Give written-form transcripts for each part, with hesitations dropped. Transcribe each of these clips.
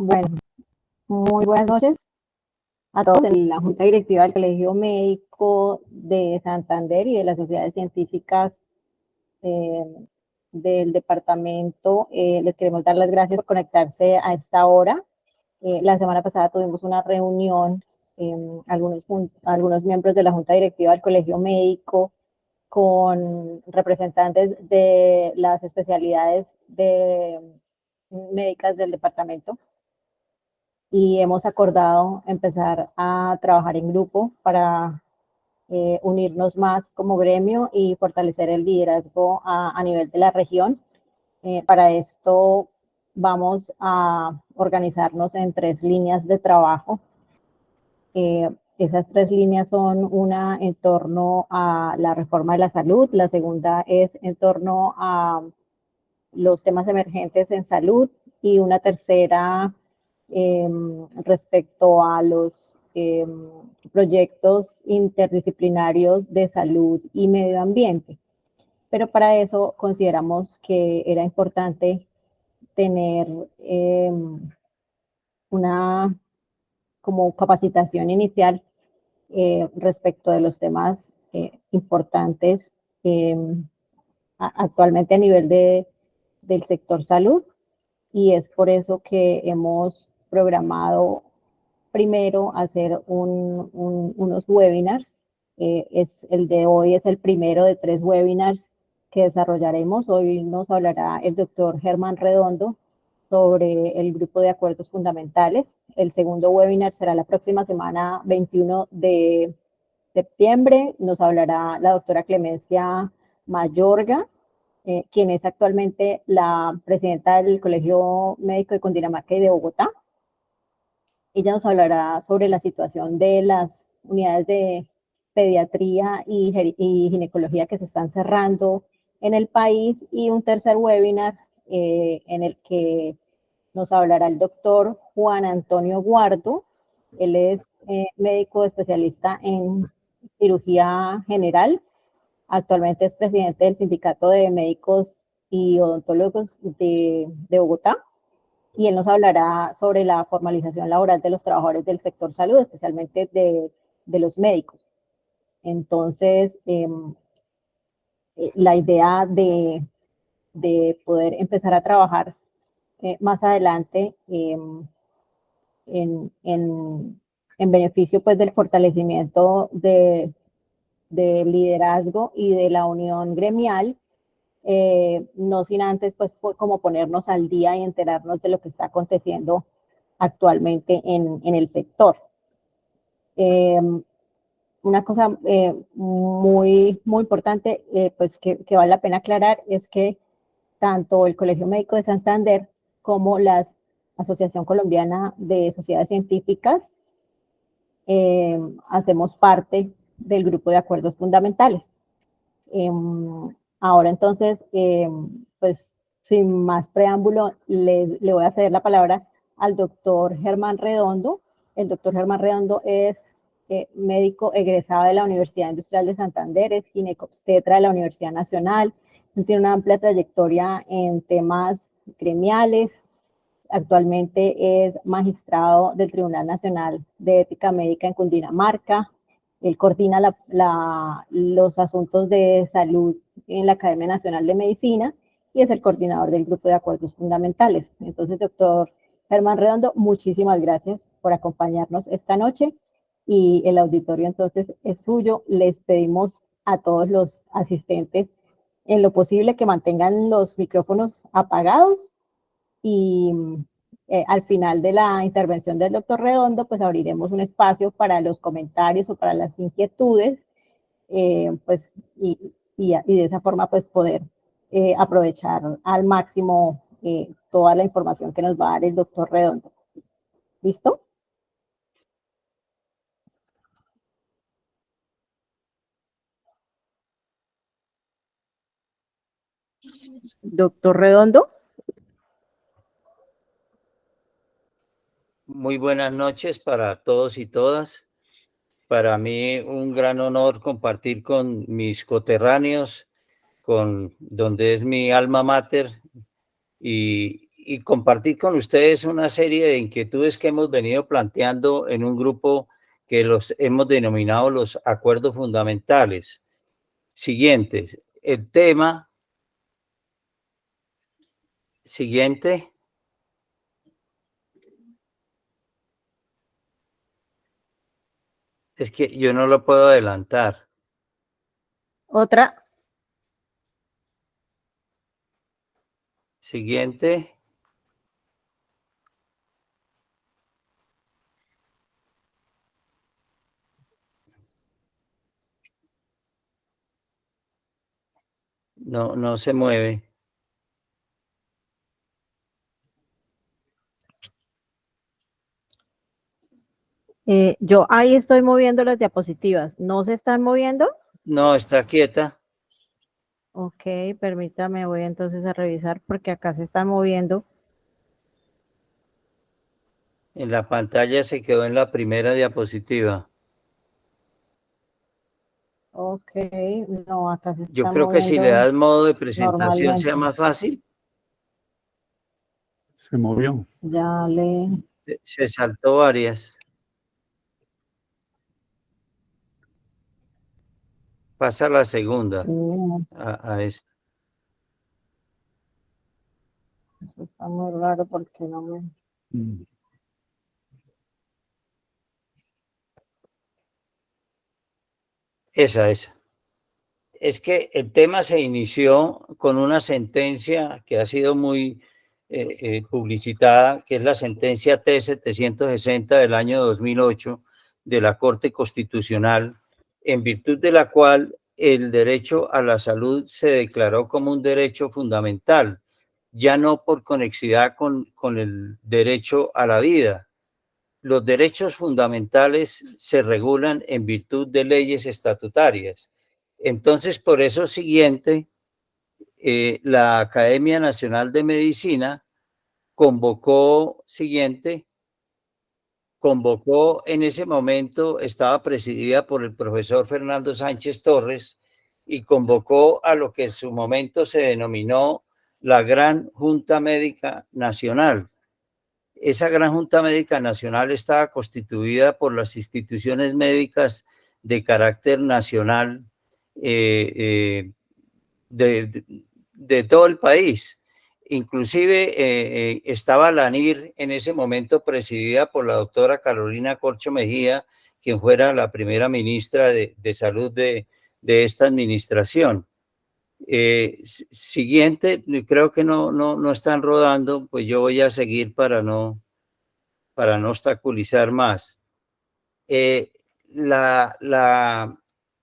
Bueno, muy buenas noches a todos en la Junta Directiva del Colegio Médico de Santander y de las sociedades científicas eh, del departamento. Les queremos dar las gracias por conectarse a esta hora. La semana pasada tuvimos una reunión, algunos miembros de la Junta Directiva del Colegio Médico con representantes de las especialidades médicas del departamento, y hemos acordado empezar a trabajar en grupo para unirnos más como gremio y fortalecer el liderazgo a nivel de la región. Para esto vamos a organizarnos en 3 líneas de trabajo. Esas 3 líneas son una en torno a la reforma de la salud, la segunda es en torno a los temas emergentes en salud y una tercera respecto a los proyectos interdisciplinarios de salud y medio ambiente. Pero para eso consideramos que era importante tener una como capacitación inicial respecto de los temas importantes actualmente a nivel del sector salud, y es por eso que hemos programado primero hacer unos webinars. El de hoy es el primero de 3 webinars que desarrollaremos. Hoy nos hablará el doctor Germán Redondo sobre el grupo de acuerdos fundamentales. El segundo webinar será la próxima semana, 21 de septiembre. Nos hablará la doctora Clemencia Mayorga, quien es actualmente la presidenta del Colegio Médico de Cundinamarca y de Bogotá. Ella nos hablará sobre la situación de las unidades de pediatría y ginecología que se están cerrando en el país, y un tercer webinar en el que nos hablará el doctor Juan Antonio Guardo. Él es médico especialista en cirugía general. Actualmente es presidente del Sindicato de Médicos y Odontólogos de Bogotá, y él nos hablará sobre la formalización laboral de los trabajadores del sector salud, especialmente de los médicos. Entonces, la idea de poder empezar a trabajar más adelante en beneficio pues del fortalecimiento de liderazgo y de la unión gremial, no sin antes pues como ponernos al día y enterarnos de lo que está aconteciendo actualmente en el sector. Una cosa muy importante pues que vale la pena aclarar es que tanto el Colegio Médico de Santander como la Asociación Colombiana de Sociedades Científicas hacemos parte del grupo de acuerdos fundamentales. Ahora entonces, pues sin más preámbulo, le voy a ceder la palabra al doctor Germán Redondo. El doctor Germán Redondo es médico egresado de la Universidad Industrial de Santander, es ginecobstetra de la Universidad Nacional, tiene una amplia trayectoria en temas gremiales. Actualmente es magistrado del Tribunal Nacional de Ética Médica en Cundinamarca. Él coordina los asuntos de salud en la Academia Nacional de Medicina y es el coordinador del grupo de acuerdos fundamentales. Entonces, doctor Germán Redondo, muchísimas gracias por acompañarnos esta noche, y el auditorio entonces es suyo. Les pedimos a todos los asistentes en lo posible que mantengan los micrófonos apagados, y al final de la intervención del doctor Redondo, pues abriremos un espacio para los comentarios o para las inquietudes, pues, y de esa forma pues poder aprovechar al máximo toda la información que nos va a dar el doctor Redondo. ¿Listo? Doctor Redondo. Muy buenas noches para todos y todas. Para mí un gran honor compartir con mis coterráneos, con donde es mi alma mater, y y compartir con ustedes una serie de inquietudes que hemos venido planteando en un grupo que los hemos denominado los acuerdos fundamentales. Siguientes. El tema siguiente. Es que yo no lo puedo adelantar. Otra. Siguiente. No, no se mueve. Yo ahí estoy moviendo las diapositivas. ¿No se están moviendo? No, está quieta. Ok, permítame, voy entonces a revisar porque acá se están moviendo. En la pantalla se quedó en la primera diapositiva. Ok, no, acá se Yo está creo que si le moviendo das modo de presentación sea normalmente. más fácil. Se movió. Ya le... Se saltó varias. Pasa a la segunda, a esta. Eso está muy raro porque no me... Mm. Esa. Es que el tema se inició con una sentencia que ha sido muy publicitada, que es la sentencia T-760 del año 2008 de la Corte Constitucional, en virtud de la cual el derecho a la salud se declaró como un derecho fundamental, ya no por conexidad con el derecho a la vida. Los derechos fundamentales se regulan en virtud de leyes estatutarias. Entonces, por eso siguiente, la Academia Nacional de Medicina convocó en ese momento, estaba presidida por el profesor Fernando Sánchez Torres, y convocó a lo que en su momento se denominó la Gran Junta Médica Nacional. Esa Gran Junta Médica Nacional estaba constituida por las instituciones médicas de carácter nacional de todo el país. Inclusive estaba la ANIR en ese momento presidida por la doctora Carolina Corcho Mejía, quien fuera la primera ministra de salud de esta administración. Siguiente, creo que no están rodando, pues yo voy a seguir para no obstaculizar más. La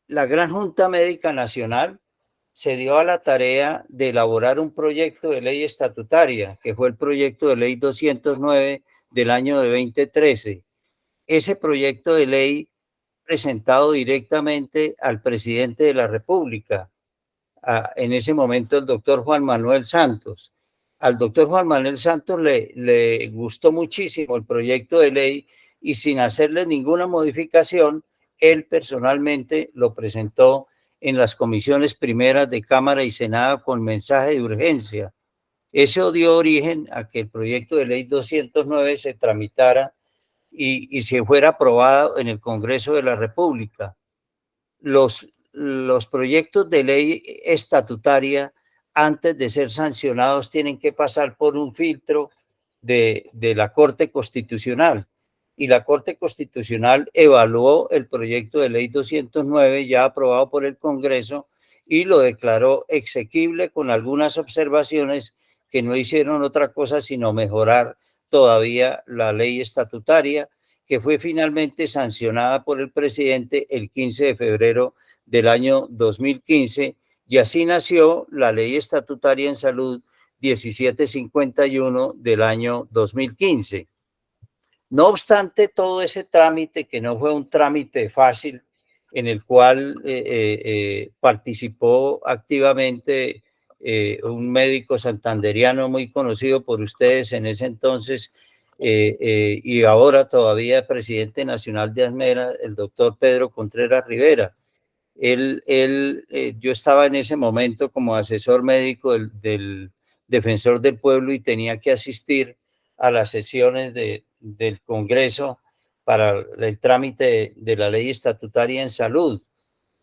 Gran Junta Médica Nacional se dio a la tarea de elaborar un proyecto de ley estatutaria, que fue el proyecto de ley 209 del año de 2013. Ese proyecto de ley presentado directamente al presidente de la República, en ese momento el doctor Juan Manuel Santos. Al doctor Juan Manuel Santos le gustó muchísimo el proyecto de ley y sin hacerle ninguna modificación, él personalmente lo presentó en las comisiones primeras de Cámara y Senado con mensaje de urgencia. Eso dio origen a que el proyecto de ley 209 se tramitara y se fuera aprobado en el Congreso de la República. Los proyectos de ley estatutaria, antes de ser sancionados, tienen que pasar por un filtro de la Corte Constitucional. Y la Corte Constitucional evaluó el proyecto de ley 209 ya aprobado por el Congreso y lo declaró exequible con algunas observaciones que no hicieron otra cosa sino mejorar todavía la ley estatutaria, que fue finalmente sancionada por el presidente el 15 de febrero del año 2015, y así nació la Ley Estatutaria en Salud 1751 del año 2015. No obstante todo ese trámite, que no fue un trámite fácil, en el cual participó activamente un médico santanderiano muy conocido por ustedes en ese entonces, y ahora todavía presidente nacional de ASMERA, el doctor Pedro Contreras Rivera. Yo estaba en ese momento como asesor médico del defensor del pueblo y tenía que asistir a las sesiones del Congreso para el trámite de la ley estatutaria en salud.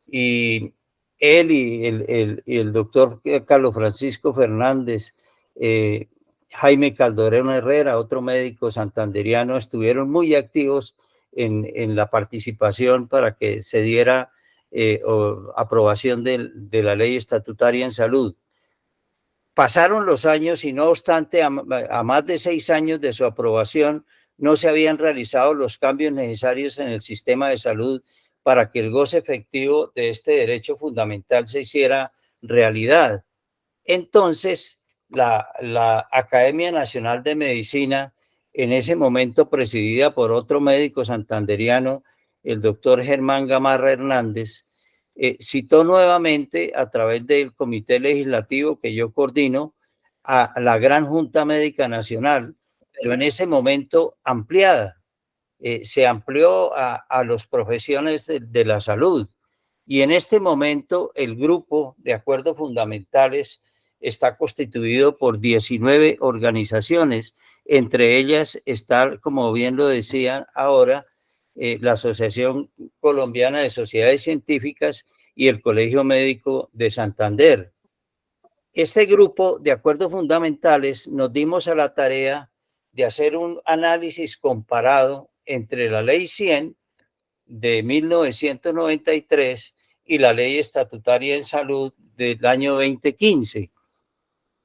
Y él y el doctor Carlos Francisco Fernández, Jaime Calderón Herrera, otro médico santanderiano, estuvieron muy activos en la participación para que se diera aprobación de la ley estatutaria en salud. Pasaron los años y no obstante, a más de 6 años de su aprobación, no se habían realizado los cambios necesarios en el sistema de salud para que el goce efectivo de este derecho fundamental se hiciera realidad. Entonces, la Academia Nacional de Medicina, en ese momento presidida por otro médico santanderiano, el doctor Germán Gamarra Hernández, citó nuevamente a través del Comité Legislativo que yo coordino a la Gran Junta Médica Nacional, pero en ese momento ampliada. Se amplió a los profesionales de la salud y en este momento el grupo de acuerdos fundamentales está constituido por 19 organizaciones, entre ellas está, como bien lo decían ahora, la Asociación Colombiana de Sociedades Científicas y el Colegio Médico de Santander. Este grupo de acuerdos fundamentales nos dimos a la tarea de hacer un análisis comparado entre la Ley 100 de 1993 y la Ley Estatutaria en Salud del año 2015.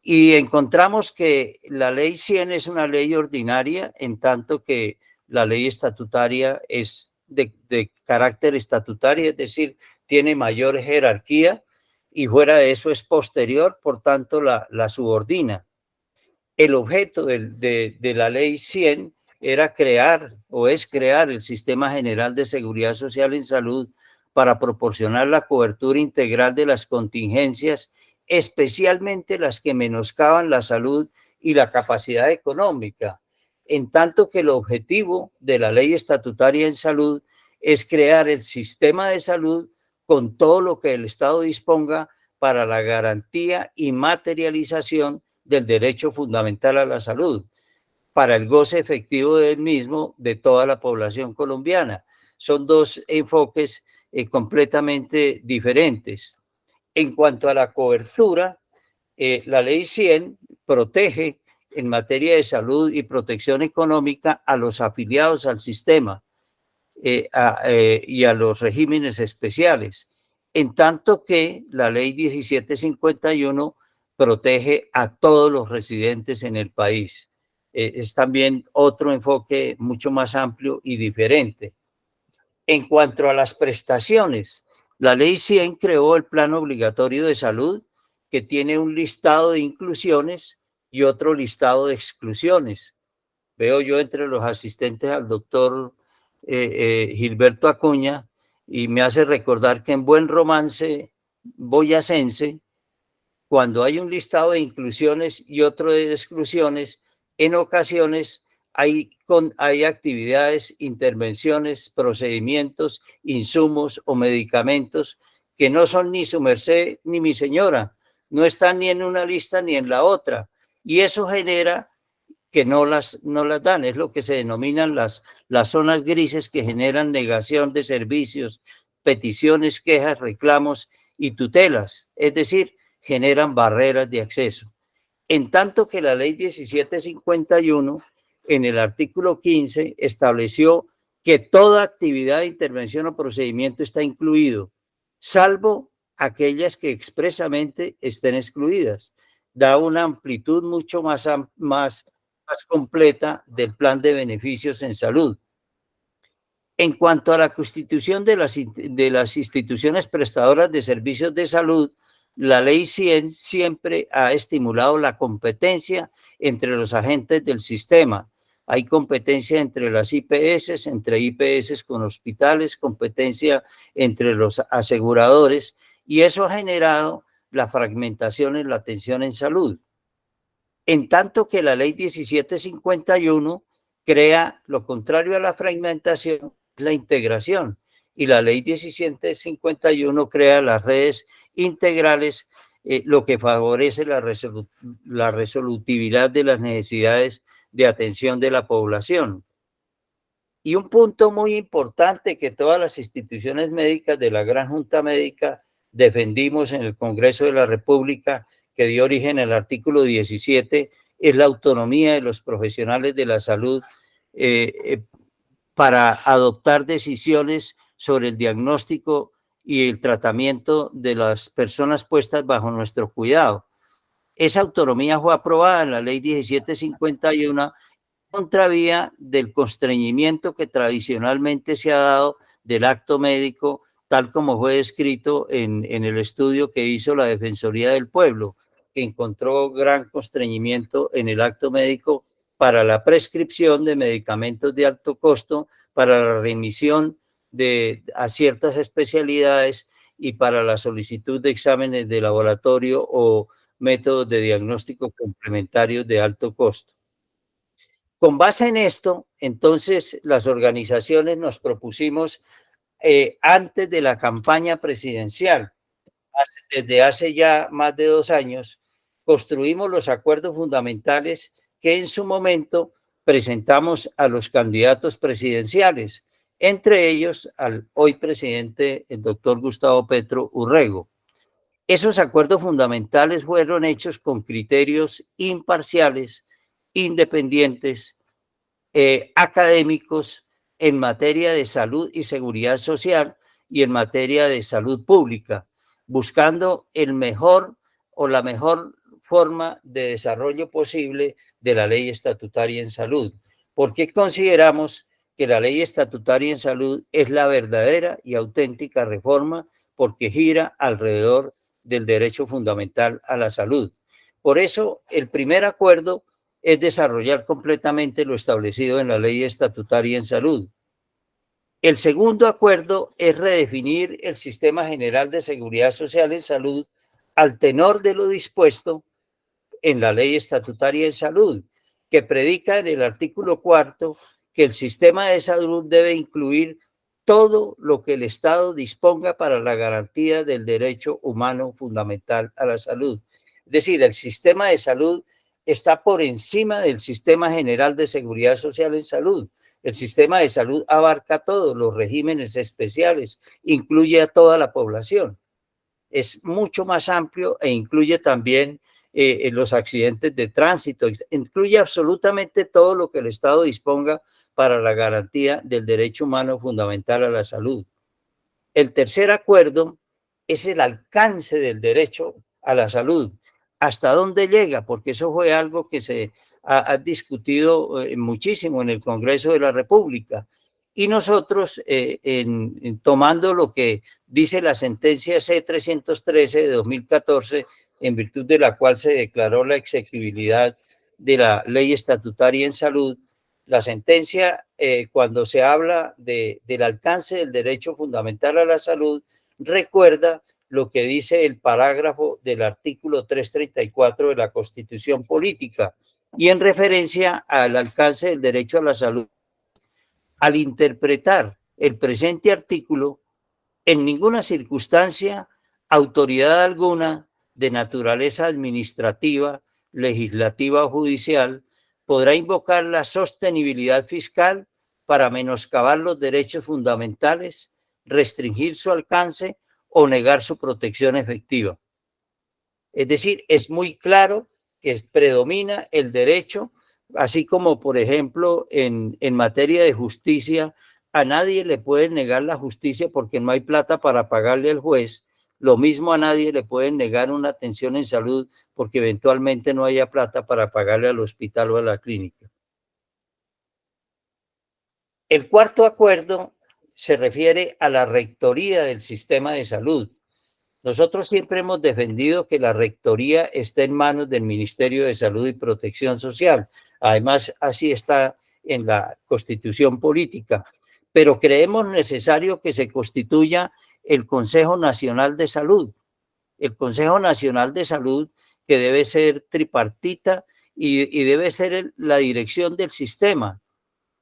Y encontramos que la Ley 100 es una ley ordinaria, en tanto que la ley estatutaria es de carácter estatutario, es decir, tiene mayor jerarquía y fuera de eso es posterior, por tanto la subordina. El objeto de la Ley 100 era crear o es crear el Sistema General de Seguridad Social en Salud para proporcionar la cobertura integral de las contingencias, especialmente las que menoscaban la salud y la capacidad económica, en tanto que el objetivo de la ley estatutaria en salud es crear el sistema de salud con todo lo que el Estado disponga para la garantía y materialización del derecho fundamental a la salud, para el goce efectivo del mismo de toda la población colombiana. Son dos enfoques completamente diferentes. En cuanto a la cobertura, la Ley 100 protege en materia de salud y protección económica a los afiliados al sistema y a los regímenes especiales, en tanto que la Ley 1751 protege a todos los residentes en el país. Es también otro enfoque mucho más amplio y diferente. En cuanto a las prestaciones, la Ley 100 creó el Plan Obligatorio de Salud, que tiene un listado de inclusiones y otro listado de exclusiones. Veo yo entre los asistentes al doctor Gilberto Acuña y me hace recordar que en buen romance boyacense, cuando hay un listado de inclusiones y otro de exclusiones, en ocasiones hay actividades, intervenciones, procedimientos, insumos o medicamentos que no son ni su merced ni mi señora, no están ni en una lista ni en la otra, y eso genera que no las dan, es lo que se denominan las zonas grises, que generan negación de servicios, peticiones, quejas, reclamos y tutelas, es decir, generan barreras de acceso. En tanto que la Ley 1751, en el artículo 15, estableció que toda actividad de intervención o procedimiento está incluido, salvo aquellas que expresamente estén excluidas. Da una amplitud mucho más completa del plan de beneficios en salud. En cuanto a la constitución de las instituciones prestadoras de servicios de salud, la Ley 100 siempre ha estimulado la competencia entre los agentes del sistema. Hay competencia entre las IPS, entre IPS con hospitales, competencia entre los aseguradores, y eso ha generado la fragmentación en la atención en salud. En tanto que la Ley 1751 crea lo contrario a la fragmentación, la integración, y la Ley 1751 crea las redes integrales lo que favorece la resolutividad de las necesidades de atención de la población. Y un punto muy importante que todas las instituciones médicas de la Gran Junta Médica defendimos en el Congreso de la República, que dio origen al artículo 17, es la autonomía de los profesionales de la salud para adoptar decisiones sobre el diagnóstico y el tratamiento de las personas puestas bajo nuestro cuidado. Esa autonomía fue aprobada en la Ley 1751, contravía del constreñimiento que tradicionalmente se ha dado del acto médico, tal como fue descrito en el estudio que hizo la Defensoría del Pueblo, que encontró gran constreñimiento en el acto médico para la prescripción de medicamentos de alto costo, para la remisión a ciertas especialidades y para la solicitud de exámenes de laboratorio o métodos de diagnóstico complementarios de alto costo. Con base en esto, entonces, las organizaciones nos propusimos, antes de la campaña presidencial, desde hace ya más de 2 años, construimos los acuerdos fundamentales que en su momento presentamos a los candidatos presidenciales, entre ellos al hoy presidente, el doctor Gustavo Petro Urrego. Esos acuerdos fundamentales fueron hechos con criterios imparciales, independientes, académicos en materia de salud y seguridad social y en materia de salud pública, buscando el mejor o la mejor forma de desarrollo posible de la ley estatutaria en salud, porque consideramos que la ley estatutaria en salud es la verdadera y auténtica reforma, porque gira alrededor del derecho fundamental a la salud. Por eso, el primer acuerdo es desarrollar completamente lo establecido en la ley estatutaria en salud. El segundo acuerdo es redefinir el sistema general de seguridad social en salud al tenor de lo dispuesto en la ley estatutaria en salud, que predica en el artículo 4 que el sistema de salud debe incluir todo lo que el Estado disponga para la garantía del derecho humano fundamental a la salud. Es decir, el sistema de salud está por encima del sistema general de seguridad social en salud. El sistema de salud abarca todos los regímenes especiales, incluye a toda la población. Es mucho más amplio e incluye también los accidentes de tránsito, incluye absolutamente todo lo que el Estado disponga para la garantía del derecho humano fundamental a la salud. El tercer acuerdo es el alcance del derecho a la salud. ¿Hasta dónde llega? Porque eso fue algo que se ha discutido muchísimo en el Congreso de la República. Y nosotros, tomando lo que dice la sentencia C-313 de 2014, en virtud de la cual se declaró la exequibilidad de la ley estatutaria en salud, la sentencia, cuando se habla del alcance del derecho fundamental a la salud, recuerda lo que dice el parágrafo del artículo 334 de la Constitución Política, y en referencia al alcance del derecho a la salud, al interpretar el presente artículo, en ninguna circunstancia autoridad alguna de naturaleza administrativa, legislativa o judicial podrá invocar la sostenibilidad fiscal para menoscabar los derechos fundamentales, restringir su alcance o negar su protección efectiva. Es decir, es muy claro que predomina el derecho, así como, por ejemplo, en materia de justicia, a nadie le pueden negar la justicia porque no hay plata para pagarle al juez. Lo mismo, a nadie le pueden negar una atención en salud porque eventualmente no haya plata para pagarle al hospital o a la clínica. El cuarto acuerdo se refiere a la rectoría del sistema de salud. Nosotros siempre hemos defendido que la rectoría esté en manos del Ministerio de Salud y Protección Social. Además, así está en la Constitución Política. Pero creemos necesario que se constituya el Consejo Nacional de Salud. El Consejo Nacional de Salud, que debe ser tripartita y debe ser la dirección del sistema.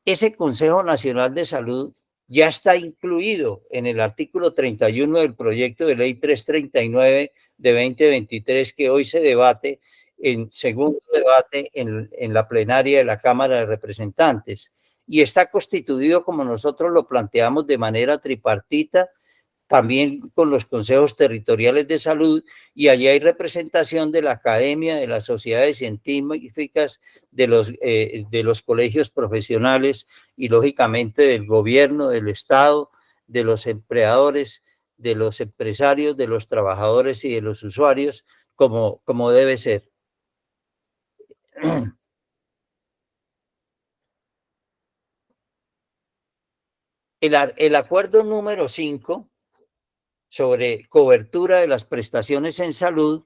Ese Consejo Nacional de Salud ya está incluido en el artículo 31 del proyecto de ley 339 de 2023 que hoy se debate en segundo debate en la plenaria de la Cámara de Representantes. Y está constituido, como nosotros lo planteamos, de manera tripartita, también con los consejos territoriales de salud, y allí hay representación de la academia, de las sociedades científicas, de los colegios profesionales y lógicamente del gobierno, del Estado, de los empleadores, de los empresarios, de los trabajadores y de los usuarios, como debe ser. El acuerdo número 5 sobre cobertura de las prestaciones en salud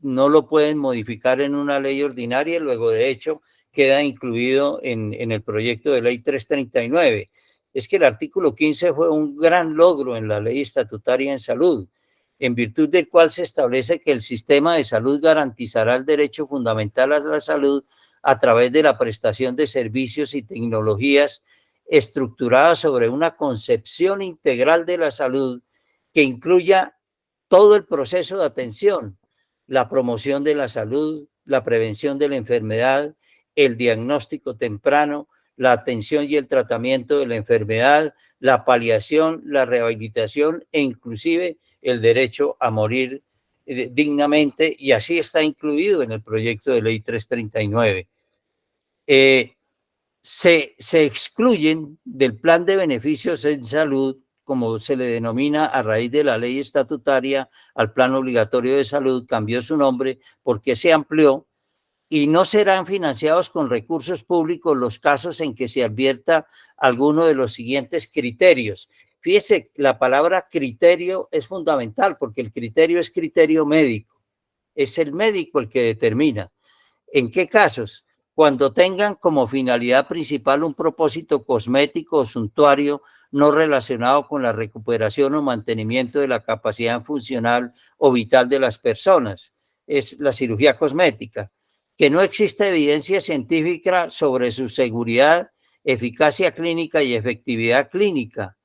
no lo pueden modificar en una ley ordinaria, luego de hecho queda incluido en el proyecto de ley 339. Es que el artículo 15 fue un gran logro en la ley estatutaria en salud, en virtud del cual se establece que el sistema de salud garantizará el derecho fundamental a la salud a través de la prestación de servicios y tecnologías estructurada sobre una concepción integral de la salud que incluya todo el proceso de atención, la promoción de la salud, la prevención de la enfermedad, el diagnóstico temprano, la atención y el tratamiento de la enfermedad, la paliación, la rehabilitación e inclusive el derecho a morir dignamente, y así está incluido en el proyecto de ley 339. Se excluyen del plan de beneficios en salud, como se le denomina a raíz de la ley estatutaria al plan obligatorio de salud, cambió su nombre porque se amplió, y no serán financiados con recursos públicos los casos en que se advierta alguno de los siguientes criterios. Fíjese, la palabra criterio es fundamental porque el criterio es criterio médico. Es el médico el que determina. ¿En qué casos? Cuando tengan como finalidad principal un propósito cosmético o suntuario no relacionado con la recuperación o mantenimiento de la capacidad funcional o vital de las personas. Es la cirugía cosmética. Que no existe evidencia científica sobre su seguridad, eficacia clínica y efectividad clínica.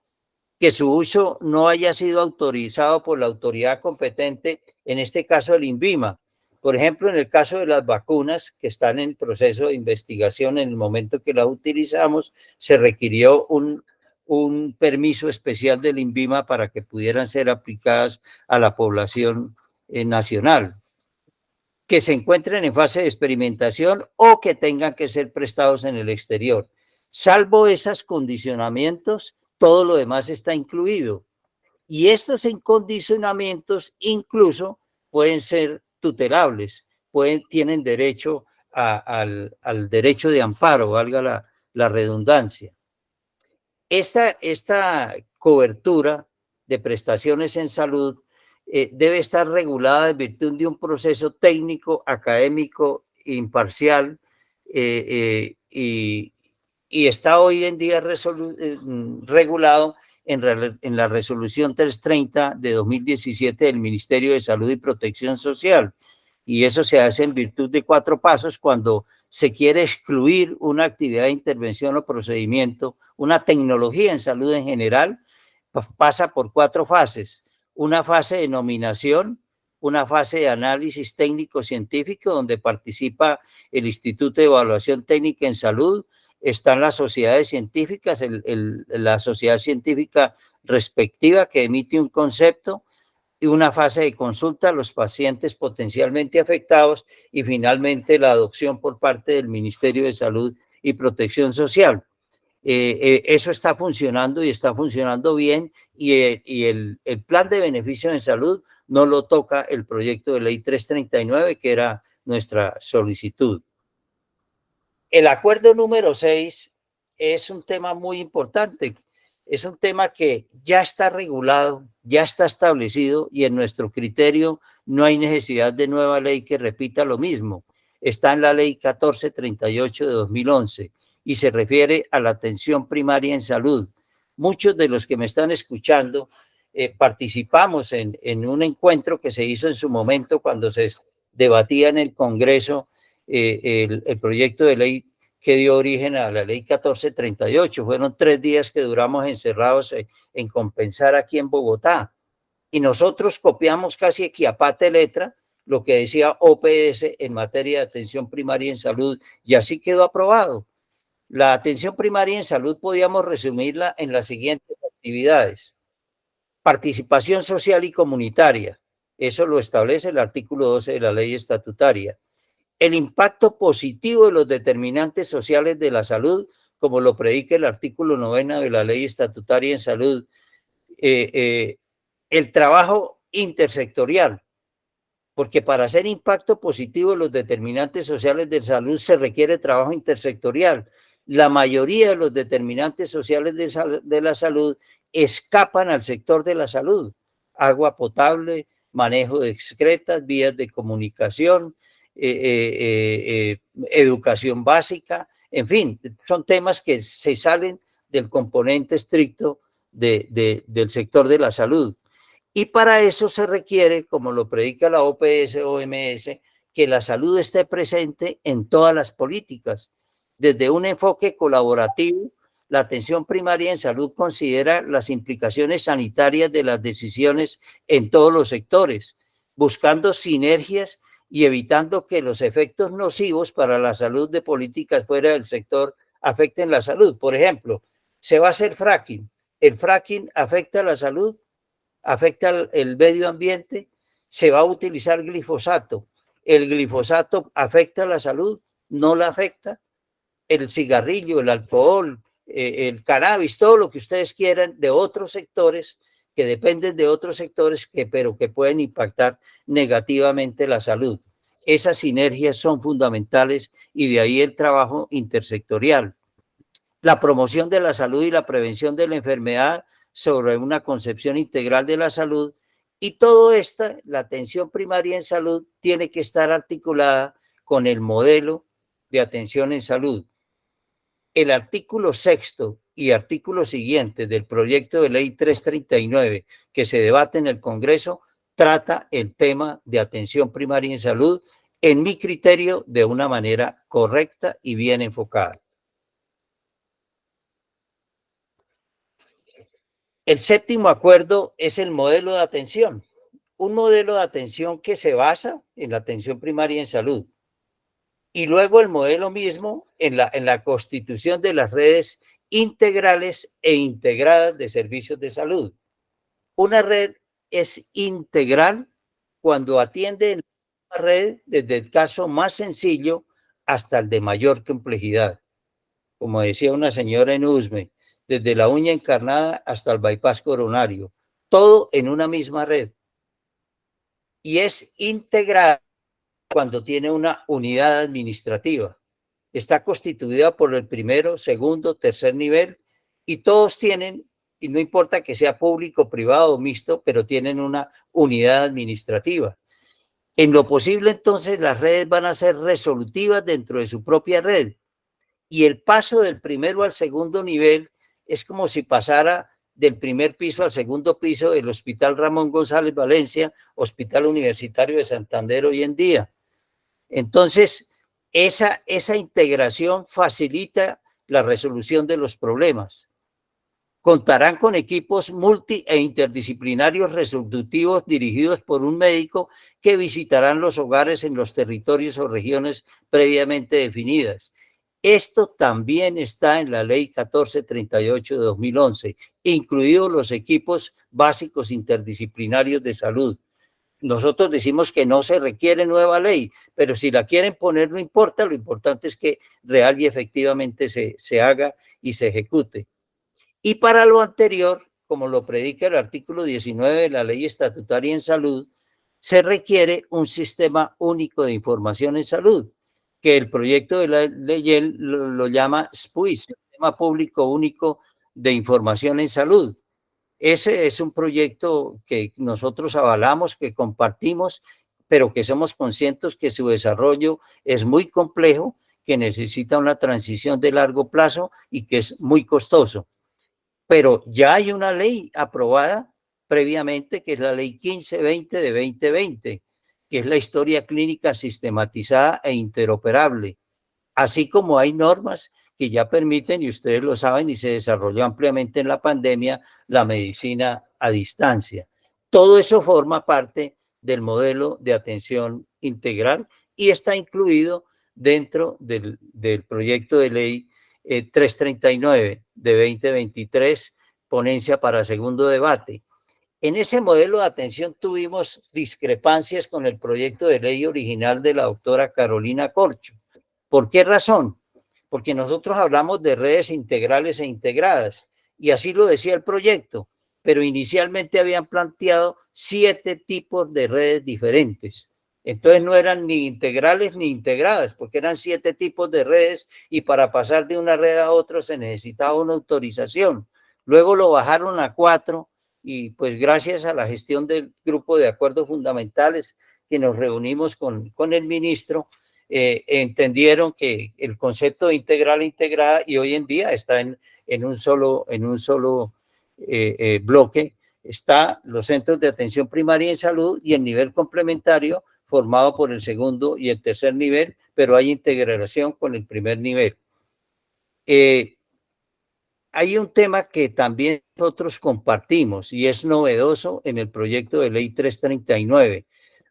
Que su uso no haya sido autorizado por la autoridad competente, en este caso el INVIMA. Por ejemplo, en el caso de las vacunas que están en proceso de investigación, en el momento que las utilizamos, se requirió un permiso especial del INVIMA para que pudieran ser aplicadas a la población nacional. Que se encuentren en fase de experimentación o que tengan que ser prestados en el exterior. Salvo esos condicionamientos, todo lo demás está incluido. Y estos condicionamientos incluso pueden ser tutelables, tienen derecho al derecho de amparo, valga la redundancia. Esta cobertura de prestaciones en salud debe estar regulada en virtud de un proceso técnico, académico, imparcial, y está hoy en día regulado en la resolución 330 de 2017 del Ministerio de Salud y Protección Social. Y eso se hace en virtud de 4 pasos cuando se quiere excluir una actividad de intervención o procedimiento, una tecnología en salud en general, pasa por 4 fases. Una fase de nominación, una fase de análisis técnico-científico donde participa el Instituto de Evaluación Técnica en Salud, están las sociedades científicas, la sociedad científica respectiva que emite un concepto, y una fase de consulta a los pacientes potencialmente afectados, y finalmente la adopción por parte del Ministerio de Salud y Protección Social. Eso está funcionando y está funcionando bien, y el plan de beneficio en salud no lo toca el proyecto de ley 339, que era nuestra solicitud. El acuerdo número 6 es un tema muy importante. Es un tema que ya está regulado, ya está establecido, y en nuestro criterio no hay necesidad de nueva ley que repita lo mismo. Está en la ley 1438 de 2011 y se refiere a la atención primaria en salud. Muchos de los que me están escuchando participamos en un encuentro que se hizo en su momento cuando se debatía en el Congreso el proyecto de ley que dio origen a la ley 1438. Fueron 3 días que duramos encerrados en Compensar aquí en Bogotá. Y nosotros copiamos casi que a pata letra lo que decía OPS en materia de atención primaria en salud, y así quedó aprobado. La atención primaria en salud podíamos resumirla en las siguientes actividades. Participación social y comunitaria. Eso lo establece el artículo 12 de la ley estatutaria. El impacto positivo de los determinantes sociales de la salud, como lo predica el artículo 9 de la ley estatutaria en salud. El trabajo intersectorial, porque para hacer impacto positivo en los determinantes sociales de salud se requiere trabajo intersectorial. La mayoría de los determinantes sociales de la salud escapan al sector de la salud. Agua potable, manejo de excretas, vías de comunicación, educación básica, en fin, son temas que se salen del componente estricto del sector de la salud. Y para eso se requiere, como lo predica la OPS-OMS, que la salud esté presente en todas las políticas. Desde un enfoque colaborativo, la atención primaria en salud considera las implicaciones sanitarias de las decisiones en todos los sectores, buscando sinergias y evitando que los efectos nocivos para la salud de políticas fuera del sector afecten la salud. Por ejemplo, se va a hacer fracking. ¿El fracking afecta a la salud? ¿Afecta el medio ambiente? Se va a utilizar glifosato. ¿El glifosato afecta a la salud? ¿No la afecta? El cigarrillo, el alcohol, el cannabis, todo lo que ustedes quieran de otros sectores que dependen de otros sectores, pero que pueden impactar negativamente la salud. Esas sinergias son fundamentales y de ahí el trabajo intersectorial. La promoción de la salud y la prevención de la enfermedad sobre una concepción integral de la salud, y todo esto, la atención primaria en salud, tiene que estar articulada con el modelo de atención en salud. El artículo 6º y artículo siguiente del proyecto de ley 339 que se debate en el Congreso trata el tema de atención primaria en salud, en mi criterio, de una manera correcta y bien enfocada. El 7º acuerdo es el modelo de atención, un modelo de atención que se basa en la atención primaria en salud. Y luego el modelo mismo en la constitución de las redes integrales e integradas de servicios de salud. Una red es integral cuando atiende en la red desde el caso más sencillo hasta el de mayor complejidad. Como decía una señora en Usme, desde la uña encarnada hasta el bypass coronario, todo en una misma red. Y es integrada cuando tiene una unidad administrativa. Está constituida por el primero, segundo, tercer nivel, y todos tienen, y no importa que sea público, privado o mixto, pero tienen una unidad administrativa. En lo posible, entonces, las redes van a ser resolutivas dentro de su propia red. Y el paso del primero al segundo nivel es como si pasara del primer piso al segundo piso del Hospital Ramón González Valencia, Hospital Universitario de Santander hoy en día. Entonces, esa integración facilita la resolución de los problemas. Contarán con equipos multi e interdisciplinarios resolutivos dirigidos por un médico que visitarán los hogares en los territorios o regiones previamente definidas. Esto también está en la ley 1438 de 2011, incluidos los equipos básicos interdisciplinarios de salud. Nosotros decimos que no se requiere nueva ley, pero si la quieren poner no importa, lo importante es que real y efectivamente se haga y se ejecute. Y para lo anterior, como lo predica el artículo 19 de la ley estatutaria en salud, se requiere un sistema único de información en salud, que el proyecto de la ley lo llama SPUI, Sistema Público Único de Información en Salud. Ese es un proyecto que nosotros avalamos, que compartimos, pero que somos conscientes que su desarrollo es muy complejo, que necesita una transición de largo plazo y que es muy costoso. Pero ya hay una ley aprobada previamente, que es la ley 1520 de 2020, que es la historia clínica sistematizada e interoperable. así como hay normas que ya permiten, y ustedes lo saben, y se desarrolló ampliamente en la pandemia, la medicina a distancia. Todo eso forma parte del modelo de atención integral y está incluido dentro del proyecto de ley 339 de 2023, ponencia para segundo debate. En ese modelo de atención tuvimos discrepancias con el proyecto de ley original de la doctora Carolina Corcho. ¿Por qué razón? Porque nosotros hablamos de redes integrales e integradas, y así lo decía el proyecto, pero inicialmente habían planteado 7 tipos de redes diferentes. Entonces no eran ni integrales ni integradas, porque eran 7 tipos de redes y para pasar de una red a otra se necesitaba una autorización. Luego lo bajaron a 4 y pues gracias a la gestión del grupo de acuerdos fundamentales que nos reunimos con el ministro, entendieron que el concepto de integral e integrada, y hoy en día está en un solo bloque, está los centros de atención primaria en salud y el nivel complementario formado por el segundo y el tercer nivel, pero hay integración con el primer nivel. Hay un tema que también nosotros compartimos y es novedoso en el proyecto de ley 339.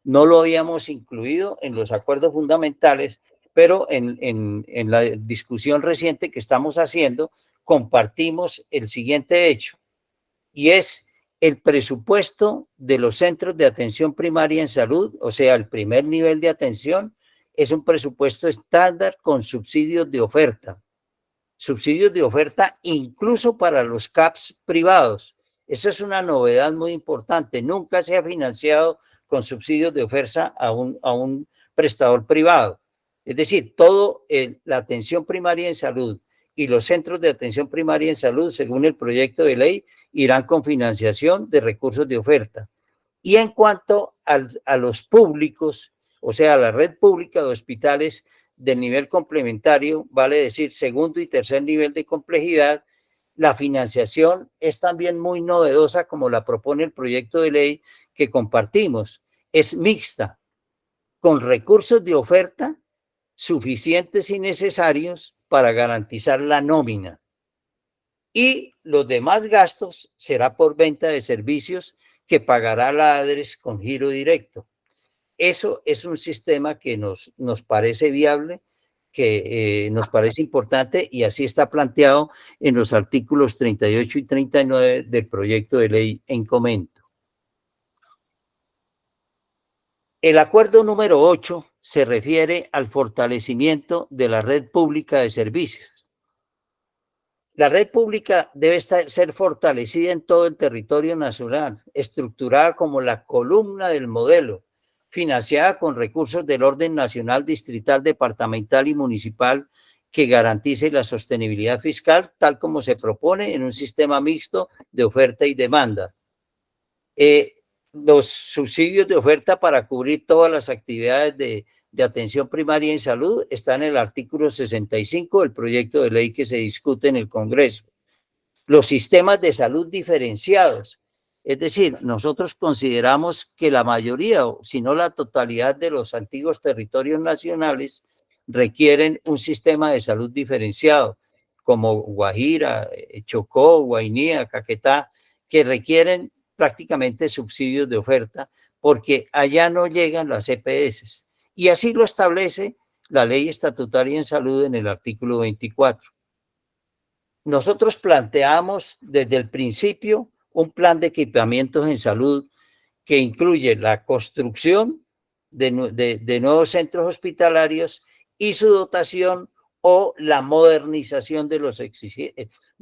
No lo habíamos incluido en los acuerdos fundamentales, pero en la discusión reciente que estamos haciendo, compartimos el siguiente hecho, y es el presupuesto de los centros de atención primaria en salud, o sea, el primer nivel de atención, es un presupuesto estándar con subsidios de oferta incluso para los CAPS privados. Eso es una novedad muy importante. Nunca se ha financiado con subsidios de oferta a un prestador privado. Es decir, la atención primaria en salud y los centros de atención primaria en salud, según el proyecto de ley, irán con financiación de recursos de oferta. Y en cuanto a los públicos, o sea, a la red pública de hospitales del nivel complementario, vale decir segundo y tercer nivel de complejidad, la financiación es también muy novedosa, como la propone el proyecto de ley que compartimos. Es mixta, con recursos de oferta suficientes y necesarios para garantizar la nómina. Y los demás gastos será por venta de servicios que pagará la ADRES con giro directo. Eso es un sistema que nos parece viable, que nos parece importante, y así está planteado en los artículos 38 y 39 del proyecto de ley en comento. El acuerdo número 8 se refiere al fortalecimiento de la red pública de servicios. La red pública debe ser fortalecida en todo el territorio nacional, estructurada como la columna del modelo, financiada con recursos del orden nacional, distrital, departamental y municipal que garantice la sostenibilidad fiscal, tal como se propone en un sistema mixto de oferta y demanda. Los subsidios de oferta para cubrir todas las actividades de atención primaria en salud están en el artículo 65 del proyecto de ley que se discute en el Congreso. Los sistemas de salud diferenciados, es decir, nosotros consideramos que la mayoría, si no la totalidad de los antiguos territorios nacionales requieren un sistema de salud diferenciado, como Guajira, Chocó, Guainía, Caquetá, que requieren prácticamente subsidios de oferta porque allá no llegan las EPS. Y así lo establece la ley estatutaria en salud en el artículo 24. Nosotros planteamos desde el principio un plan de equipamientos en salud que incluye la construcción de nuevos centros hospitalarios y su dotación o la modernización de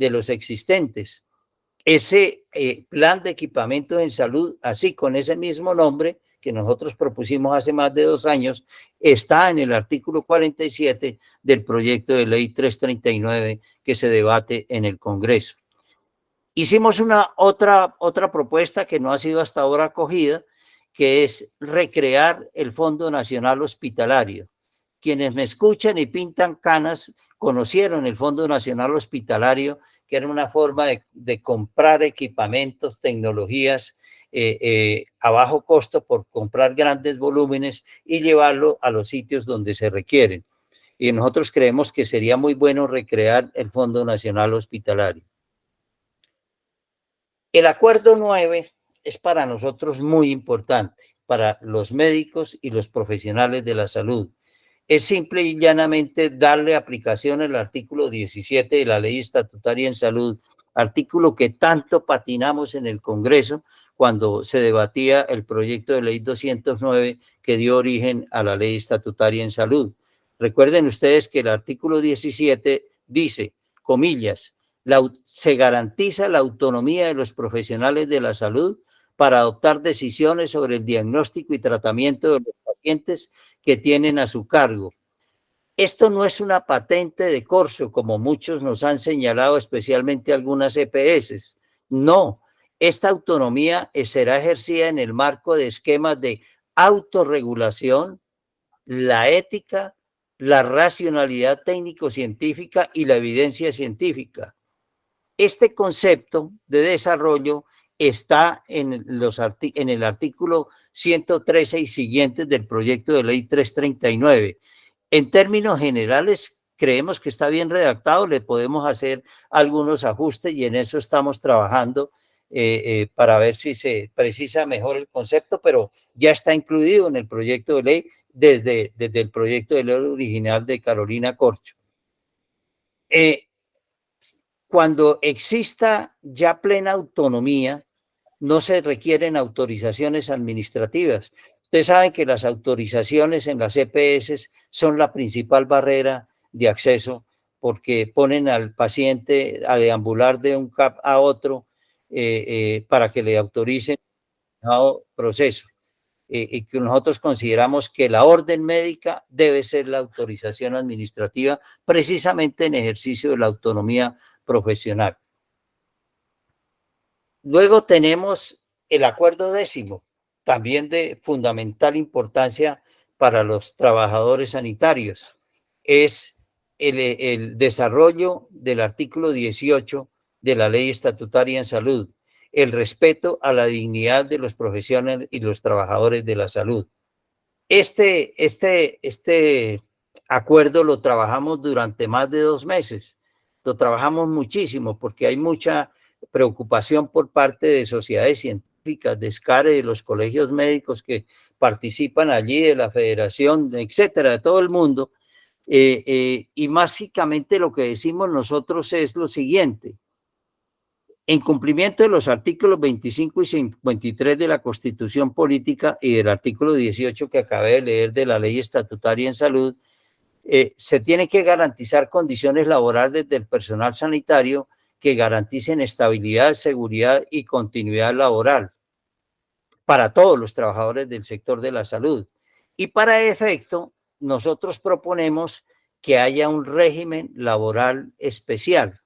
los existentes. Ese plan de equipamientos en salud, así con ese mismo nombre que nosotros propusimos hace más de 2 años, está en el artículo 47 del proyecto de ley 339 que se debate en el Congreso. Hicimos otra propuesta que no ha sido hasta ahora acogida, que es recrear el Fondo Nacional Hospitalario. Quienes me escuchan y pintan canas conocieron el Fondo Nacional Hospitalario, que era una forma de comprar equipamientos, tecnologías a bajo costo por comprar grandes volúmenes y llevarlo a los sitios donde se requieren. y nosotros creemos que sería muy bueno recrear el Fondo Nacional Hospitalario. El acuerdo 9 es para nosotros muy importante, para los médicos y los profesionales de la salud. Es simple y llanamente darle aplicación al artículo 17 de la Ley Estatutaria en Salud, artículo que tanto patinamos en el Congreso cuando se debatía el proyecto de ley 209 que dio origen a la Ley Estatutaria en Salud. Recuerden ustedes que el artículo 17 dice, comillas, se garantiza la autonomía de los profesionales de la salud para adoptar decisiones sobre el diagnóstico y tratamiento de los pacientes que tienen a su cargo. Esto no es una patente de corso, como muchos nos han señalado, especialmente algunas EPS. No, esta autonomía será ejercida en el marco de esquemas de autorregulación, la ética, la racionalidad técnico-científica y la evidencia científica. Este concepto de desarrollo está en el artículo 113 y siguientes del proyecto de ley 339. En términos generales, creemos que está bien redactado, le podemos hacer algunos ajustes y en eso estamos trabajando para ver si se precisa mejor el concepto, pero ya está incluido en el proyecto de ley desde el proyecto de ley original de Carolina Corcho. Cuando exista ya plena autonomía, no se requieren autorizaciones administrativas. Ustedes saben que las autorizaciones en las EPS son la principal barrera de acceso porque ponen al paciente a deambular de un CAP a otro para que le autoricen el proceso. Y que nosotros consideramos que la orden médica debe ser la autorización administrativa precisamente en ejercicio de la autonomía profesional. Luego tenemos el acuerdo 10, también de fundamental importancia para los trabajadores sanitarios. Es el desarrollo del artículo 18 de la Ley Estatutaria en Salud, el respeto a la dignidad de los profesionales y los trabajadores de la salud. Este acuerdo lo trabajamos durante más de 2 meses. Lo trabajamos muchísimo porque hay mucha preocupación por parte de sociedades científicas, de SCARE, de los colegios médicos que participan allí, de la federación, etcétera, de todo el mundo. Y básicamente lo que decimos nosotros es lo siguiente. En cumplimiento de los artículos 25 y 53 de la Constitución Política y del artículo 18 que acabé de leer de la Ley Estatutaria en Salud, se tiene que garantizar condiciones laborales del personal sanitario que garanticen estabilidad, seguridad y continuidad laboral para todos los trabajadores del sector de la salud. Y para efecto, nosotros proponemos que haya un régimen laboral especial.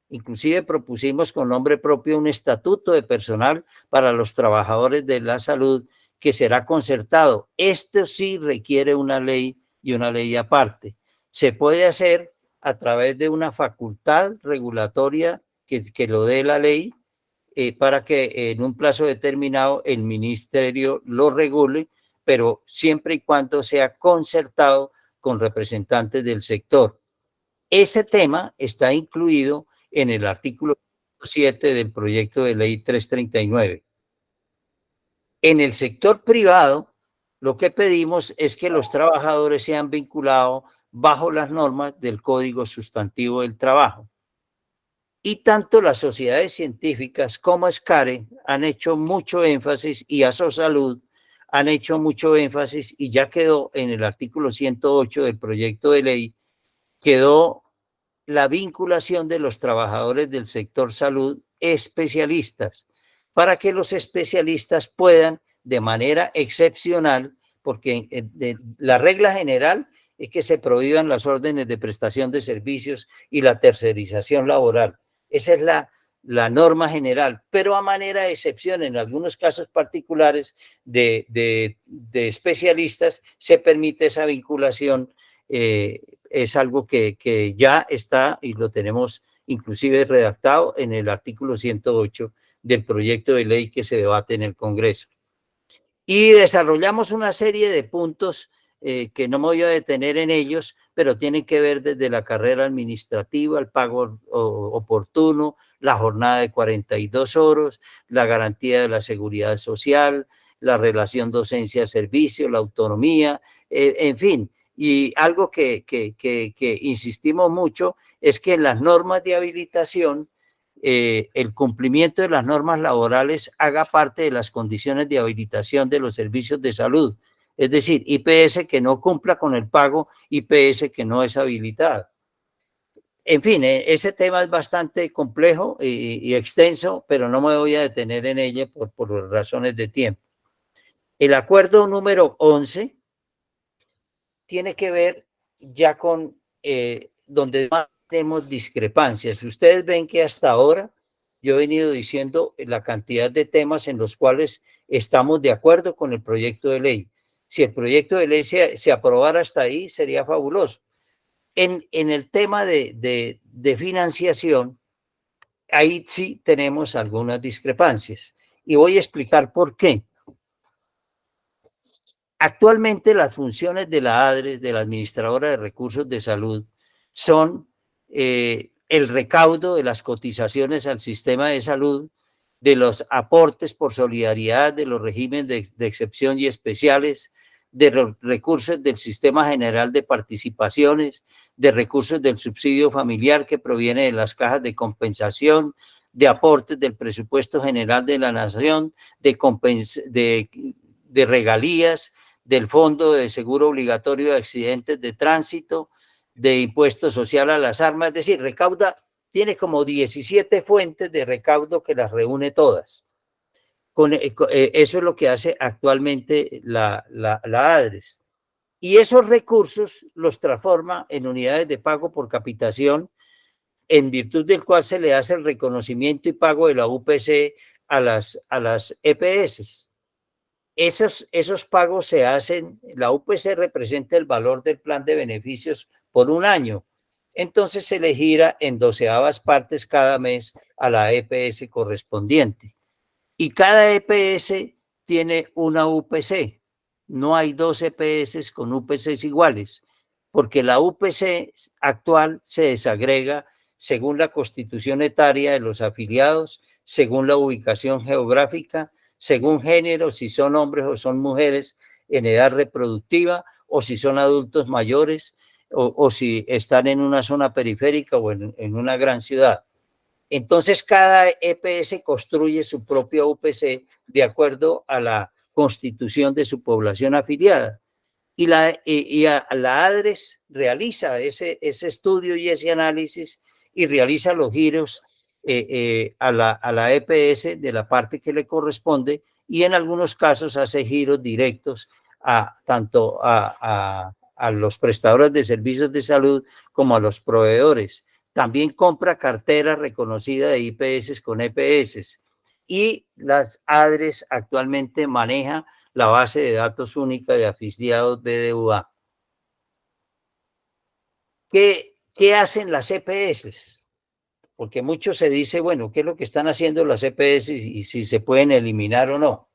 Inclusive propusimos con nombre propio un estatuto de personal para los trabajadores de la salud que será concertado. Esto sí requiere una ley y una ley aparte. Se puede hacer a través de una facultad regulatoria que lo dé la ley para que en un plazo determinado el ministerio lo regule, pero siempre y cuando sea concertado con representantes del sector. Ese tema está incluido en el artículo 7 del proyecto de ley 339. En el sector privado, lo que pedimos es que los trabajadores sean vinculados bajo las normas del Código Sustantivo del Trabajo. Y tanto las sociedades científicas como SCARE han hecho mucho énfasis y Asosalud han hecho mucho énfasis y ya quedó en el artículo 108 del proyecto de ley, quedó la vinculación de los trabajadores del sector salud especialistas, para que los especialistas puedan de manera excepcional, porque la regla general es que se prohíban las órdenes de prestación de servicios y la tercerización laboral. Esa es la norma general, pero a manera de excepción, en algunos casos particulares de especialistas, se permite esa vinculación. Es algo que ya está y lo tenemos inclusive redactado en el artículo 108 del proyecto de ley que se debate en el Congreso. Y desarrollamos una serie de puntos que no me voy a detener en ellos, pero tienen que ver desde la carrera administrativa, el pago oportuno, la jornada de 42 horas, la garantía de la seguridad social, la relación docencia-servicio, la autonomía, en fin. Y algo que insistimos mucho es que en las normas de habilitación, el cumplimiento de las normas laborales haga parte de las condiciones de habilitación de los servicios de salud. Es decir, IPS que no cumpla con el pago, IPS que no es habilitado. En fin, ese tema es bastante complejo y extenso, pero no me voy a detener en ella por razones de tiempo. El acuerdo número 11 tiene que ver ya con donde más tenemos discrepancias. Ustedes ven que hasta ahora yo he venido diciendo la cantidad de temas en los cuales estamos de acuerdo con el proyecto de ley. Si el proyecto de ley se aprobara hasta ahí, sería fabuloso. En el tema de financiación, ahí sí tenemos algunas discrepancias. Y voy a explicar por qué. Actualmente las funciones de la ADRES, de la Administradora de Recursos de Salud, son el recaudo de las cotizaciones al sistema de salud, de los aportes por solidaridad, de los regímenes de excepción y especiales, de los recursos del Sistema General de Participaciones, de recursos del subsidio familiar que proviene de las cajas de compensación, de aportes del presupuesto general de la nación, de regalías, del Fondo de Seguro Obligatorio de Accidentes de Tránsito, de impuesto social a las armas, es decir, recauda, tiene como 17 fuentes de recaudo que las reúne todas. Eso es lo que hace actualmente la ADRES. Y esos recursos los transforma en unidades de pago por capitación, en virtud del cual se le hace el reconocimiento y pago de la UPC a las EPS. Esos pagos se hacen, la UPC representa el valor del plan de beneficios por un año, entonces se le gira en 12avas partes cada mes a la EPS correspondiente. Y cada EPS tiene una UPC, no hay dos EPS con UPCs iguales, porque la UPC actual se desagrega según la constitución etaria de los afiliados, según la ubicación geográfica, según género, si son hombres o son mujeres en edad reproductiva, o si son adultos mayores, o si están en una zona periférica o en una gran ciudad. Entonces, cada EPS construye su propia UPC de acuerdo a la constitución de su población afiliada. Y la ADRES realiza ese estudio y ese análisis y realiza los giros a la EPS de la parte que le corresponde, y en algunos casos hace giros directos tanto a los prestadores de servicios de salud como a los proveedores. También compra cartera reconocida de IPS con EPS, y las ADRES actualmente maneja la base de datos única de afiliados BDUA. ¿Qué hacen las EPS? Porque mucho se dice, bueno, ¿qué es lo que están haciendo las EPS y si se pueden eliminar o no?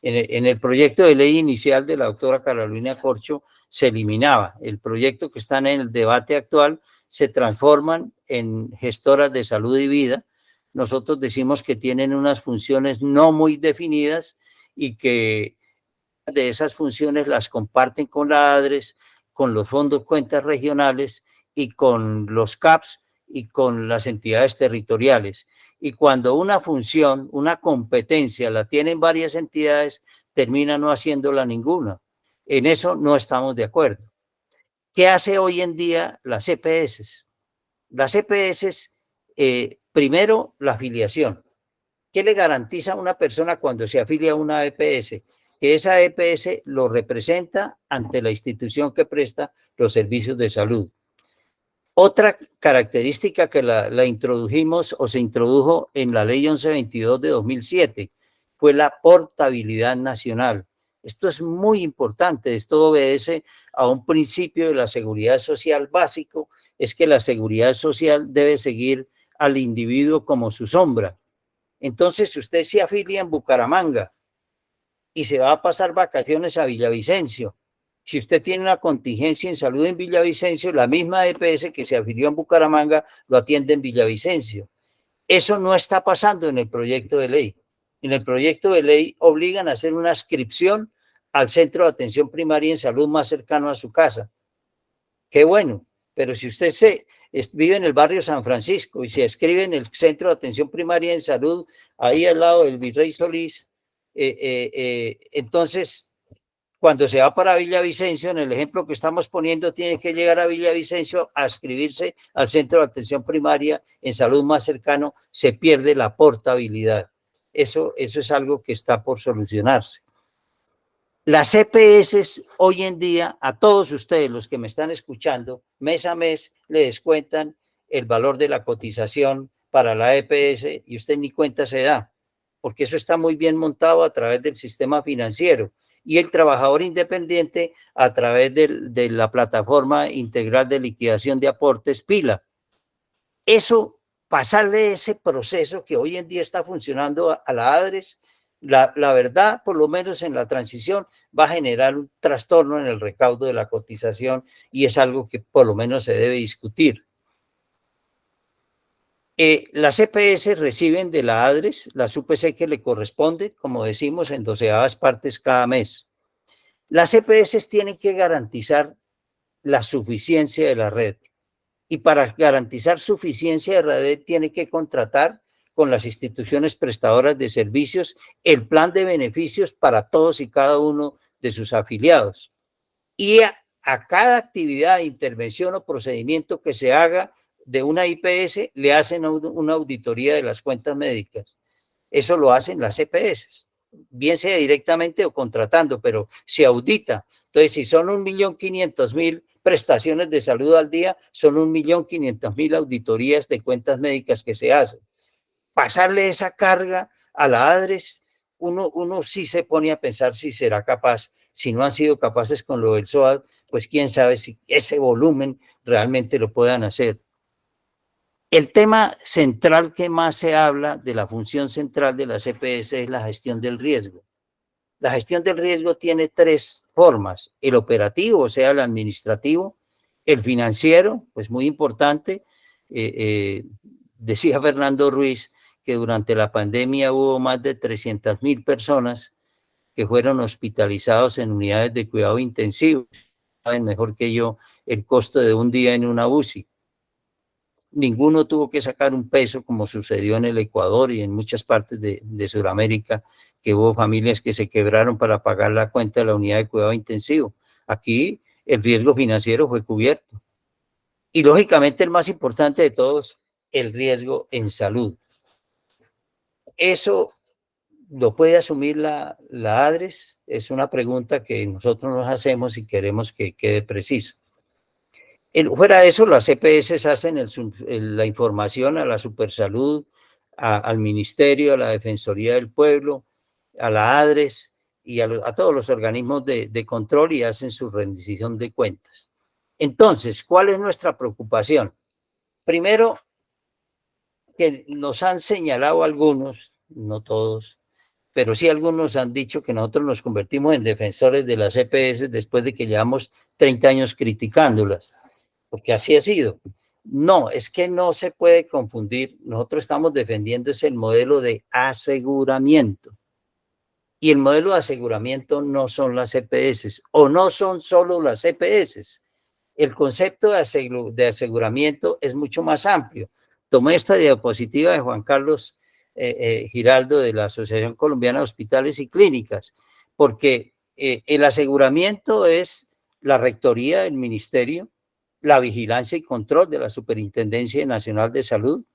En el proyecto de ley inicial de la doctora Carolina Corcho se eliminaba. El proyecto que está en el debate actual se transforman en gestoras de salud y vida. Nosotros decimos que tienen unas funciones no muy definidas y que de esas funciones las comparten con la ADRES, con los fondos cuentas regionales y con los CAPS y con las entidades territoriales. Y cuando una función, una competencia la tienen varias entidades, termina no haciéndola ninguna. En eso no estamos de acuerdo. ¿Qué hace hoy en día las EPS? Las EPS, primero, la afiliación. ¿Qué le garantiza a una persona cuando se afilia a una EPS? Que esa EPS lo representa ante la institución que presta los servicios de salud. Otra característica que la introdujimos o se introdujo en la ley 1122 de 2007 fue la portabilidad nacional. Esto es muy importante, esto obedece a un principio de la seguridad social básico, es que la seguridad social debe seguir al individuo como su sombra. Entonces, si usted se afilia en Bucaramanga y se va a pasar vacaciones a Villavicencio, Si usted tiene una contingencia en salud en Villavicencio, la misma EPS que se afilió en Bucaramanga lo atiende en Villavicencio. Eso no está pasando en el proyecto de ley. En el proyecto de ley obligan a hacer una inscripción al centro de atención primaria en salud más cercano a su casa. Qué bueno, pero si usted vive en el barrio San Francisco y se inscribe en el centro de atención primaria en salud, ahí al lado del Virrey Solís, entonces, cuando se va para Villavicencio, en el ejemplo que estamos poniendo, tiene que llegar a Villavicencio a inscribirse al centro de atención primaria en salud más cercano, se pierde la portabilidad. Eso es algo que está por solucionarse. Las EPS hoy en día, a todos ustedes, los que me están escuchando, mes a mes le descuentan el valor de la cotización para la EPS y usted ni cuenta se da, porque eso está muy bien montado a través del sistema financiero y el trabajador independiente a través de la plataforma integral de liquidación de aportes PILA. Eso, pasarle ese proceso que hoy en día está funcionando a la ADRES, la verdad, por lo menos en la transición, va a generar un trastorno en el recaudo de la cotización y es algo que por lo menos se debe discutir. Las EPS reciben de la ADRES las UPC que le corresponden, como decimos, en 12avas partes cada mes. Las EPS tienen que garantizar la suficiencia de la red y para garantizar suficiencia de la red tiene que contratar con las instituciones prestadoras de servicios el plan de beneficios para todos y cada uno de sus afiliados. Y a cada actividad, intervención o procedimiento que se haga de una IPS, le hacen una auditoría de las cuentas médicas. Eso lo hacen las EPS, bien sea directamente o contratando, pero se audita. Entonces, si son 1.500.000 prestaciones de salud al día, son 1.500.000 auditorías de cuentas médicas que se hacen. Pasarle esa carga a la ADRES, uno sí se pone a pensar si será capaz. Si no han sido capaces con lo del SOAD, pues quién sabe si ese volumen realmente lo puedan hacer. El tema central que más se habla de la función central de las EPS es la gestión del riesgo. La gestión del riesgo tiene tres formas: el operativo, o sea, el administrativo; el financiero, pues muy importante. Decía Fernando Ruiz que durante la pandemia hubo más de 300.000 personas que fueron hospitalizados en unidades de cuidado intensivo. Saben mejor que yo el costo de un día en una UCI. Ninguno tuvo que sacar un peso como sucedió en el Ecuador y en muchas partes de Sudamérica, que hubo familias que se quebraron para pagar la cuenta de la unidad de cuidado intensivo. Aquí el riesgo financiero fue cubierto. Y lógicamente el más importante de todos, el riesgo en salud. Eso lo puede asumir la ADRES, es una pregunta que nosotros nos hacemos y queremos que quede preciso. Fuera de eso, las EPS hacen la información a la Supersalud, al Ministerio, a la Defensoría del Pueblo, a la ADRES y a todos los organismos de control y hacen su rendición de cuentas. Entonces, ¿cuál es nuestra preocupación? Primero, que nos han señalado algunos, no todos, pero sí algunos han dicho que nosotros nos convertimos en defensores de las EPS después de que llevamos 30 años criticándolas, porque así ha sido. No, es que no se puede confundir. Nosotros estamos defendiendo el modelo de aseguramiento. Y el modelo de aseguramiento no son las EPS, o no son solo las EPS. El concepto de aseguramiento es mucho más amplio. Tomé esta diapositiva de Juan Carlos Giraldo de la Asociación Colombiana de Hospitales y Clínicas, porque el aseguramiento es la rectoría del ministerio, la vigilancia y control de la Superintendencia Nacional de Salud,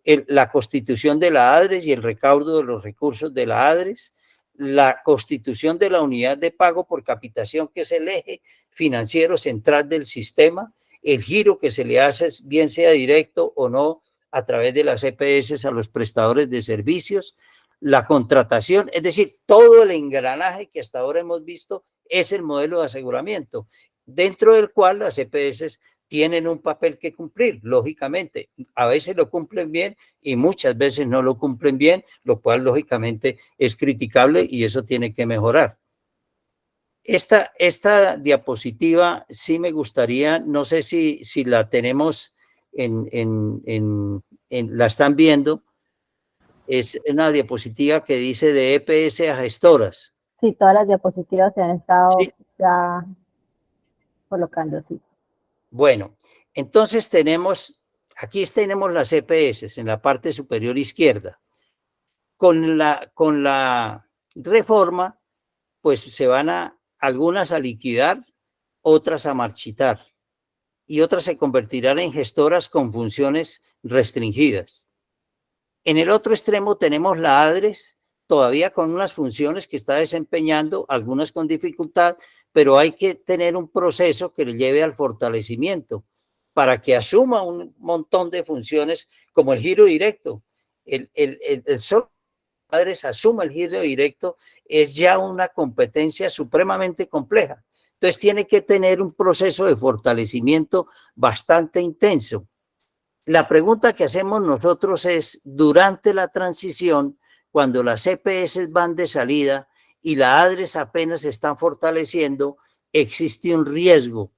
la constitución de la ADRES y el recaudo de los recursos de la ADRES, la constitución de la unidad de pago por capitación, que es el eje financiero central del sistema, el giro que se le hace, bien sea directo o no, a través de las EPS a los prestadores de servicios, la contratación, es decir, todo el engranaje que hasta ahora hemos visto es el modelo de aseguramiento, dentro del cual las EPS tienen un papel que cumplir, lógicamente. A veces lo cumplen bien y muchas veces no lo cumplen bien, lo cual lógicamente es criticable y eso tiene que mejorar. Esta diapositiva sí me gustaría, no sé si la tenemos la están viendo, es una diapositiva que dice de EPS a gestoras. Sí, todas las diapositivas se han estado ¿Sí? ya colocando, sí. Bueno, entonces aquí tenemos las EPS en la parte superior izquierda. Con la reforma, pues se van algunas a liquidar, otras a marchitar y otras se convertirán en gestoras con funciones restringidas. En el otro extremo tenemos la ADRES, todavía con unas funciones que está desempeñando, algunas con dificultad, pero hay que tener un proceso que le lleve al fortalecimiento para que asuma un montón de funciones como el giro directo. El solo ADRES asuma el giro directo es ya una competencia supremamente compleja. Entonces tiene que tener un proceso de fortalecimiento bastante intenso. La pregunta que hacemos nosotros es, durante la transición, cuando las EPS van de salida y la ADRES apenas se están fortaleciendo, existe un riesgo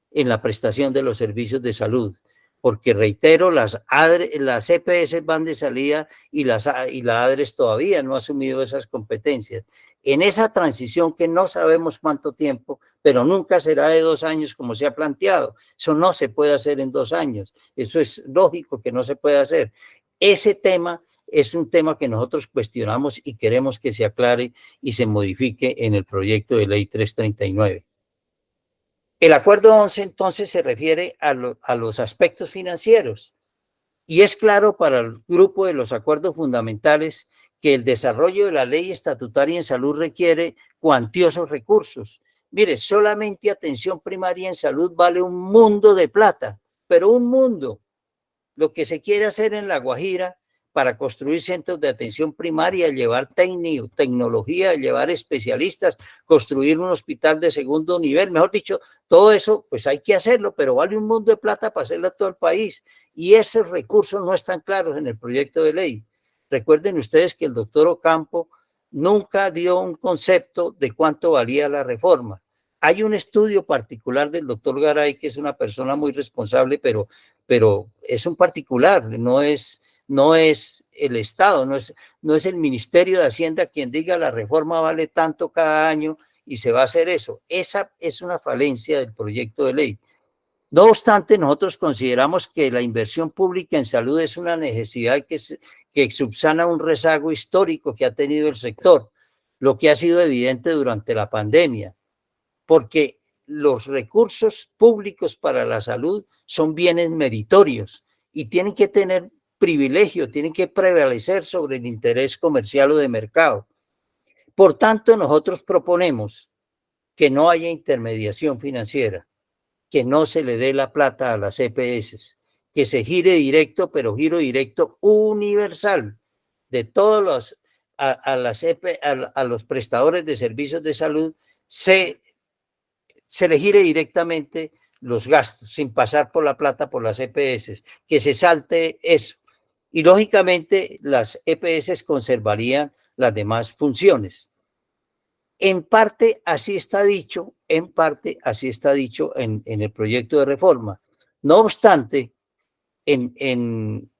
en la prestación de los servicios de salud. Porque reitero, las EPS van de salida y la ADRES todavía no ha asumido esas competencias. En esa transición que no sabemos cuánto tiempo, pero nunca será de 2 años como se ha planteado. Eso no se puede hacer en 2 años. Eso es lógico que no se puede hacer. Ese tema es un tema que nosotros cuestionamos y queremos que se aclare y se modifique en el proyecto de ley 339. El acuerdo 11 entonces se refiere a los aspectos financieros y es claro para el grupo de los acuerdos fundamentales que el desarrollo de la ley estatutaria en salud requiere cuantiosos recursos. Mire, solamente atención primaria en salud vale un mundo de plata, pero un mundo. Lo que se quiere hacer en La Guajira para construir centros de atención primaria, llevar tecnología, llevar especialistas, construir un hospital de segundo nivel, mejor dicho, todo eso, pues hay que hacerlo, pero vale un mundo de plata para hacerlo a todo el país. Y esos recursos no están claros en el proyecto de ley. Recuerden ustedes que el doctor Ocampo nunca dio un concepto de cuánto valía la reforma. Hay un estudio particular del doctor Garay, que es una persona muy responsable, pero es un particular, no es el Estado, no es el Ministerio de Hacienda quien diga la reforma vale tanto cada año y se va a hacer eso. Esa es una falencia del proyecto de ley. No obstante, nosotros consideramos que la inversión pública en salud es una necesidad que subsana un rezago histórico que ha tenido el sector, lo que ha sido evidente durante la pandemia, porque los recursos públicos para la salud son bienes meritorios y tienen que tener privilegio, tienen que prevalecer sobre el interés comercial o de mercado. Por tanto, nosotros proponemos que no haya intermediación financiera, que no se le dé la plata a las EPS, que se gire directo, pero giro directo universal de todos a los prestadores de servicios de salud, se le gire directamente los gastos, sin pasar por la plata por las EPS, que se salte eso. Y lógicamente las EPS conservarían las demás funciones. En parte así está dicho, en el proyecto de reforma. No obstante, en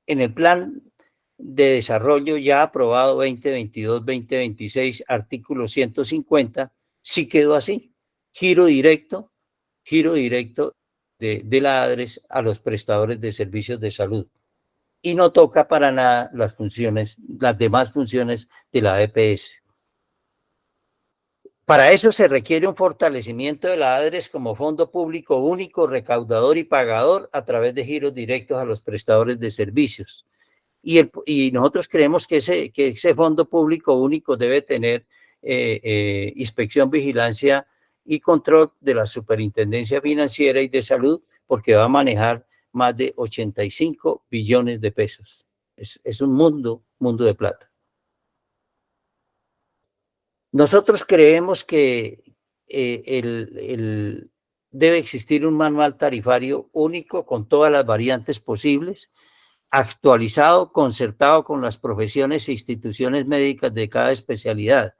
el plan de desarrollo ya aprobado 2022-2026, artículo 150, sí quedó así. Giro directo de la ADRES a los prestadores de servicios de salud. Y no toca para nada las demás funciones de la EPS. Para eso se requiere un fortalecimiento de la ADRES como fondo público único, recaudador y pagador a través de giros directos a los prestadores de servicios. Y nosotros creemos que ese fondo público único debe tener inspección, vigilancia y control de la Superintendencia Financiera y de Salud, porque va a manejar más de 85 billones de pesos. Es un mundo de plata. Nosotros creemos que debe existir un manual tarifario único con todas las variantes posibles, actualizado, concertado con las profesiones e instituciones médicas de cada especialidad.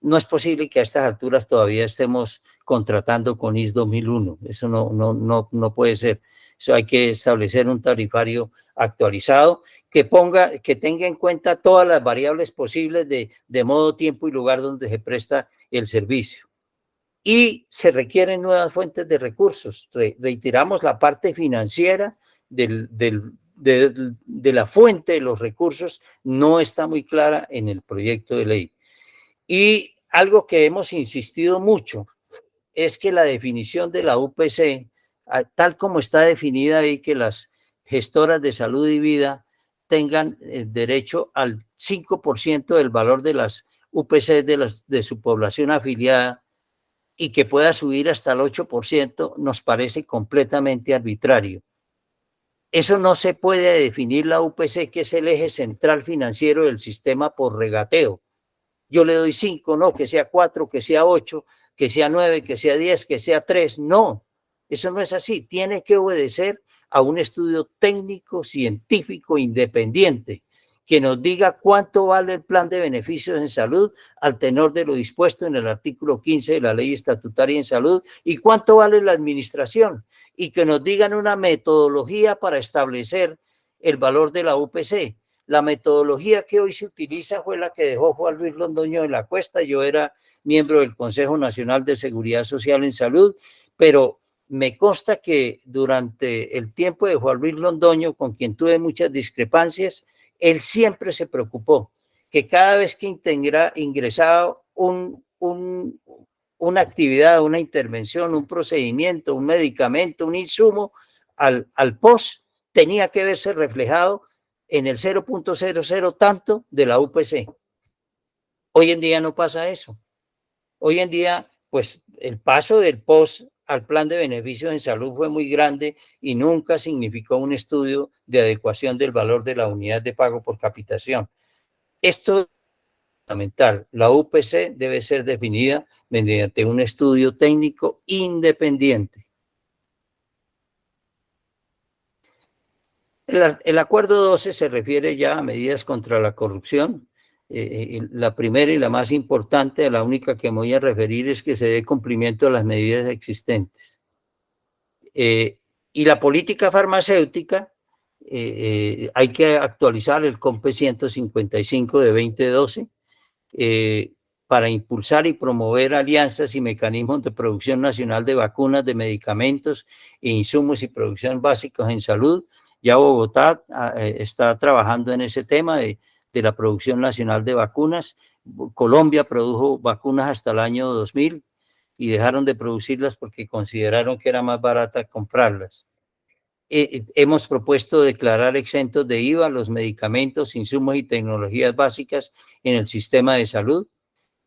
no es posible que a estas alturas todavía estemos contratando con IS 2001. Eso no puede ser. Eso hay que establecer un tarifario actualizado que tenga en cuenta todas las variables posibles de modo, tiempo y lugar donde se presta el servicio. Y se requieren nuevas fuentes de recursos. Reiteramos, la parte financiera de la fuente de los recursos no está muy clara en el proyecto de ley. Y algo que hemos insistido mucho es que la definición de la UPC, tal como está definida ahí, que las gestoras de salud y vida tengan el derecho al 5% del valor de las UPC de su población afiliada y que pueda subir hasta el 8%, nos parece completamente arbitrario. Eso no se puede definir la UPC, que es el eje central financiero del sistema, por regateo. Yo le doy 5, no, que sea 4, que sea 8, que sea 9, que sea 10, que sea 3. No, eso no es así. Tiene que obedecer a un estudio técnico, científico, independiente, que nos diga cuánto vale el plan de beneficios en salud al tenor de lo dispuesto en el artículo 15 de la Ley Estatutaria en Salud y cuánto vale la administración, y que nos digan una metodología para establecer el valor de la UPC. La metodología que hoy se utiliza fue la que dejó Juan Luis Londoño de la Cuesta. Yo era miembro del Consejo Nacional de Seguridad Social en Salud, pero me consta que durante el tiempo de Juan Luis Londoño, con quien tuve muchas discrepancias, él siempre se preocupó que cada vez que ingresaba una actividad, una intervención, un procedimiento, un medicamento, un insumo al POS, tenía que verse reflejado en el 0.00 tanto de la UPC. Hoy en día no pasa eso. Hoy en día, pues el paso del POS al plan de beneficios en salud fue muy grande y nunca significó un estudio de adecuación del valor de la unidad de pago por capitación. Esto es fundamental. La UPC debe ser definida mediante un estudio técnico independiente. El acuerdo 12 se refiere ya a medidas contra la corrupción. La primera y la más importante, la única que me voy a referir, es que se dé cumplimiento a las medidas existentes. Y la política farmacéutica, hay que actualizar el COMPE 155 de 2012 para impulsar y promover alianzas y mecanismos de producción nacional de vacunas, de medicamentos e insumos y producción básicos en salud. Ya Bogotá está trabajando en ese tema de la producción nacional de vacunas. Colombia produjo vacunas hasta el año 2000 y dejaron de producirlas porque consideraron que era más barata comprarlas. Hemos propuesto declarar exentos de IVA los medicamentos, insumos y tecnologías básicas en el sistema de salud,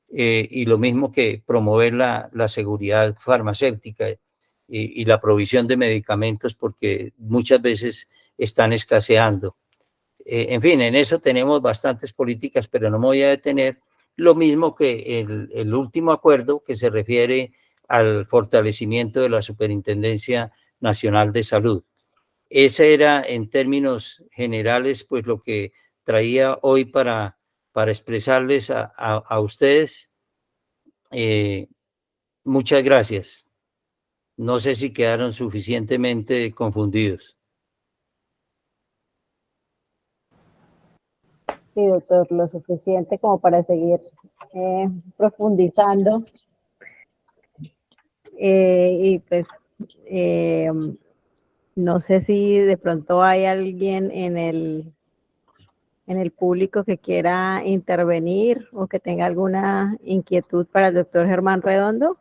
y lo mismo que promover la seguridad farmacéutica y la provisión de medicamentos, porque muchas veces están escaseando. En fin, en eso tenemos bastantes políticas, pero no me voy a detener. Lo mismo que el último acuerdo, que se refiere al fortalecimiento de la Superintendencia Nacional de Salud. Ese era, en términos generales, pues lo que traía hoy para expresarles a ustedes. Muchas gracias. No sé si quedaron suficientemente confundidos. Sí, doctor, lo suficiente como para seguir profundizando. Y pues no sé si de pronto hay alguien en el público que quiera intervenir o que tenga alguna inquietud para el doctor Germán Redondo.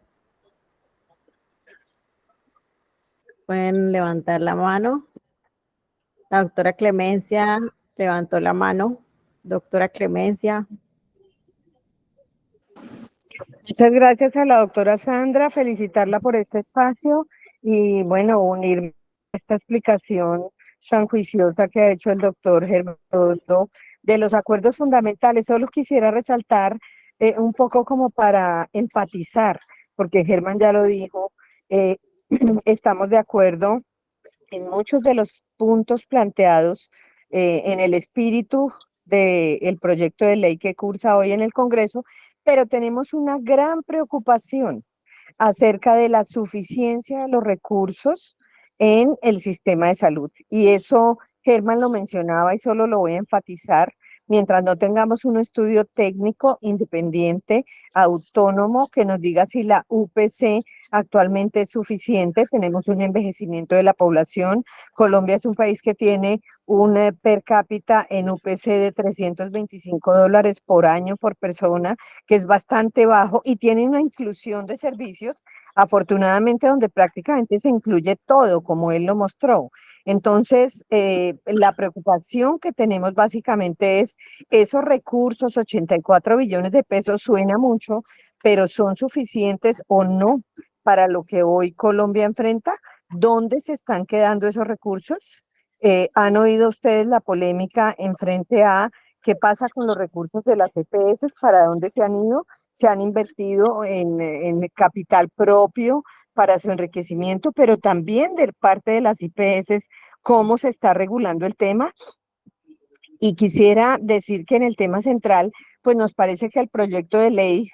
Pueden levantar la mano. La doctora Clemencia levantó la mano. Doctora Clemencia. Muchas gracias a la doctora Sandra, felicitarla por este espacio y bueno, unirme a esta explicación tan juiciosa que ha hecho el doctor Germán Redondo de los acuerdos fundamentales. Solo quisiera resaltar un poco como para enfatizar, porque Germán ya lo dijo, estamos de acuerdo en muchos de los puntos planteados en el espíritu del proyecto de ley que cursa hoy en el Congreso, pero tenemos una gran preocupación acerca de la suficiencia de los recursos en el sistema de salud. Y eso Germán lo mencionaba y solo lo voy a enfatizar. Mientras no tengamos un estudio técnico independiente, autónomo, que nos diga si la UPC actualmente es suficiente, tenemos un envejecimiento de la población. Colombia es un país que tiene un per cápita en UPC de $325 por año por persona, que es bastante bajo, y tiene una inclusión de servicios, afortunadamente, donde prácticamente se incluye todo, como él lo mostró. Entonces, la preocupación que tenemos básicamente es esos recursos, 84 billones de pesos, suena mucho, pero ¿son suficientes o no para lo que hoy Colombia enfrenta? ¿Dónde se están quedando esos recursos? ¿Han oído ustedes la polémica en frente a qué pasa con los recursos de las EPS? ¿Para dónde se han ido? Se han invertido en capital propio para su enriquecimiento, pero también de parte de las IPS, cómo se está regulando el tema. Y quisiera decir que en el tema central, pues nos parece que el proyecto de ley,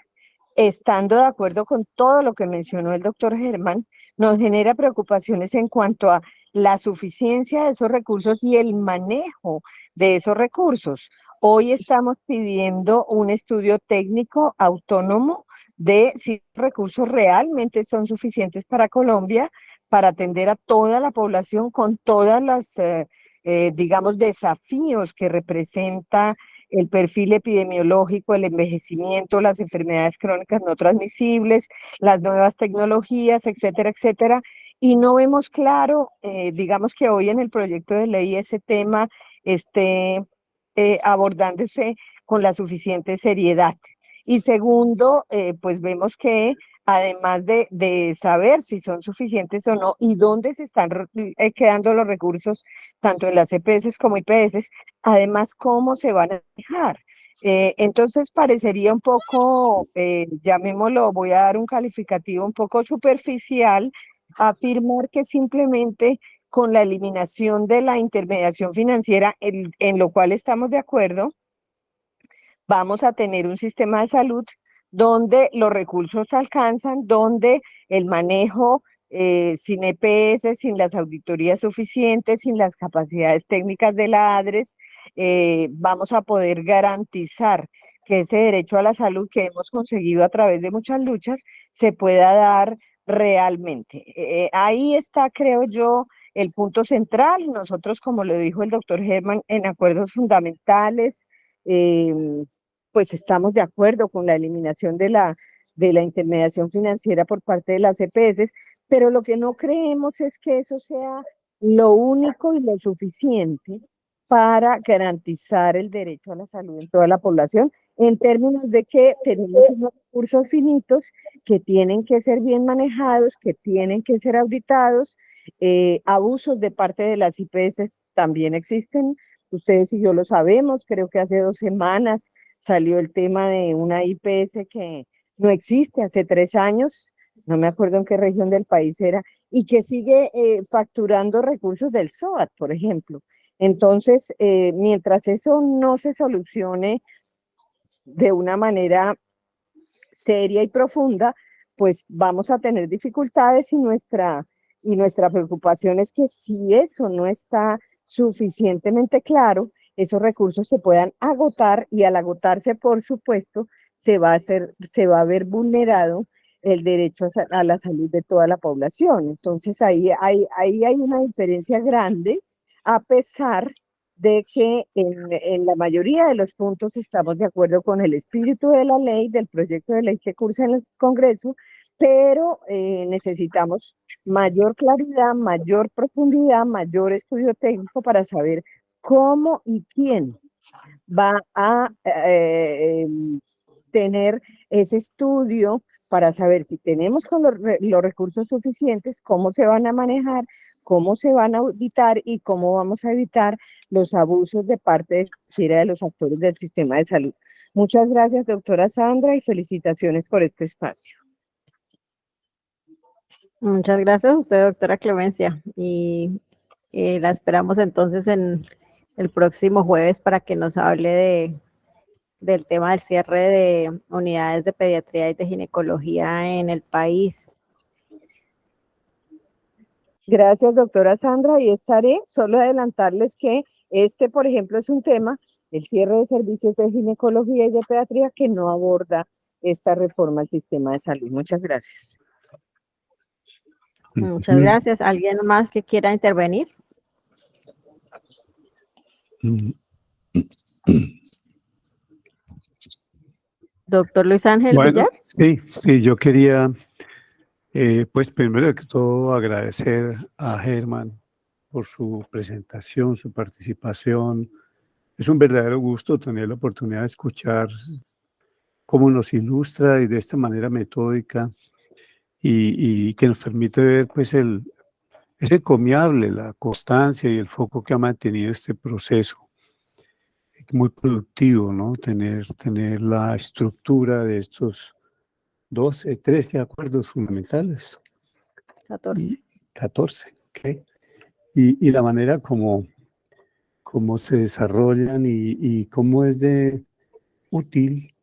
estando de acuerdo con todo lo que mencionó el doctor Germán, nos genera preocupaciones en cuanto a la suficiencia de esos recursos y el manejo de esos recursos. Hoy estamos pidiendo un estudio técnico autónomo de si los recursos realmente son suficientes para Colombia para atender a toda la población con todas las, digamos, desafíos que representa el perfil epidemiológico, el envejecimiento, las enfermedades crónicas no transmisibles, las nuevas tecnologías, etcétera, etcétera. Y no vemos claro, digamos que hoy en el proyecto de ley ese tema esté abordándose con la suficiente seriedad. Y segundo, pues vemos que además de saber si son suficientes o no y dónde se están quedando los recursos, tanto en las EPS como IPS, además cómo se van a manejar. Entonces parecería un poco, llamémoslo, voy a dar un calificativo un poco superficial, afirmar que simplemente con la eliminación de la intermediación financiera, en lo cual estamos de acuerdo, vamos a tener un sistema de salud donde los recursos alcanzan, donde el manejo sin EPS, sin las auditorías suficientes, sin las capacidades técnicas de la ADRES, vamos a poder garantizar que ese derecho a la salud que hemos conseguido a través de muchas luchas se pueda dar realmente. Ahí está, creo yo, el punto central. Nosotros, como lo dijo el doctor Germán, en acuerdos fundamentales, eh, pues estamos de acuerdo con la eliminación de la intermediación financiera por parte de las EPS, pero lo que no creemos es que eso sea lo único y lo suficiente para garantizar el derecho a la salud en toda la población, en términos de que tenemos unos recursos finitos que tienen que ser bien manejados, que tienen que ser auditados. Abusos de parte de las IPS también existen, ustedes y yo lo sabemos. Creo que hace 2 semanas salió el tema de una IPS que no existe hace 3 años, no me acuerdo en qué región del país era, y que sigue facturando recursos del SOAT, por ejemplo. Entonces, mientras eso no se solucione de una manera seria y profunda, pues vamos a tener dificultades y nuestra preocupación es que si eso no está suficientemente claro, esos recursos se puedan agotar y al agotarse, por supuesto, se va a ver vulnerado el derecho a la salud de toda la población. Entonces ahí hay una diferencia grande, a pesar de que en la mayoría de los puntos estamos de acuerdo con el espíritu de la ley, del proyecto de ley que cursa en el Congreso, pero necesitamos mayor claridad, mayor profundidad, mayor estudio técnico para saber cómo y quién va a tener ese estudio para saber si tenemos con los recursos suficientes, cómo se van a manejar, cómo se van a auditar y cómo vamos a evitar los abusos de parte de cualquiera de los actores del sistema de salud. Muchas gracias, doctora Sandra, y felicitaciones por este espacio. Muchas gracias a usted, doctora Clemencia. Y la esperamos entonces en el próximo jueves para que nos hable del tema del cierre de unidades de pediatría y de ginecología en el país. Gracias, doctora Sandra, y estaré solo adelantarles que este, por ejemplo, es un tema, el cierre de servicios de ginecología y de pediatría, que no aborda esta reforma al sistema de salud. Muchas gracias. Muchas gracias. ¿Alguien más que quiera intervenir? Doctor Luis Ángel Bueno, Villar. sí, yo quería, pues primero que todo agradecer a Germán por su presentación, su participación. Es un verdadero gusto tener la oportunidad de escuchar cómo nos ilustra y de esta manera metódica y que nos permite ver pues es encomiable la constancia y el foco que ha mantenido este proceso. Muy productivo, ¿no? Tener la estructura de estos 12, 13 acuerdos fundamentales. 14. 14, ¿ok? Y la manera como se desarrollan y cómo es de útil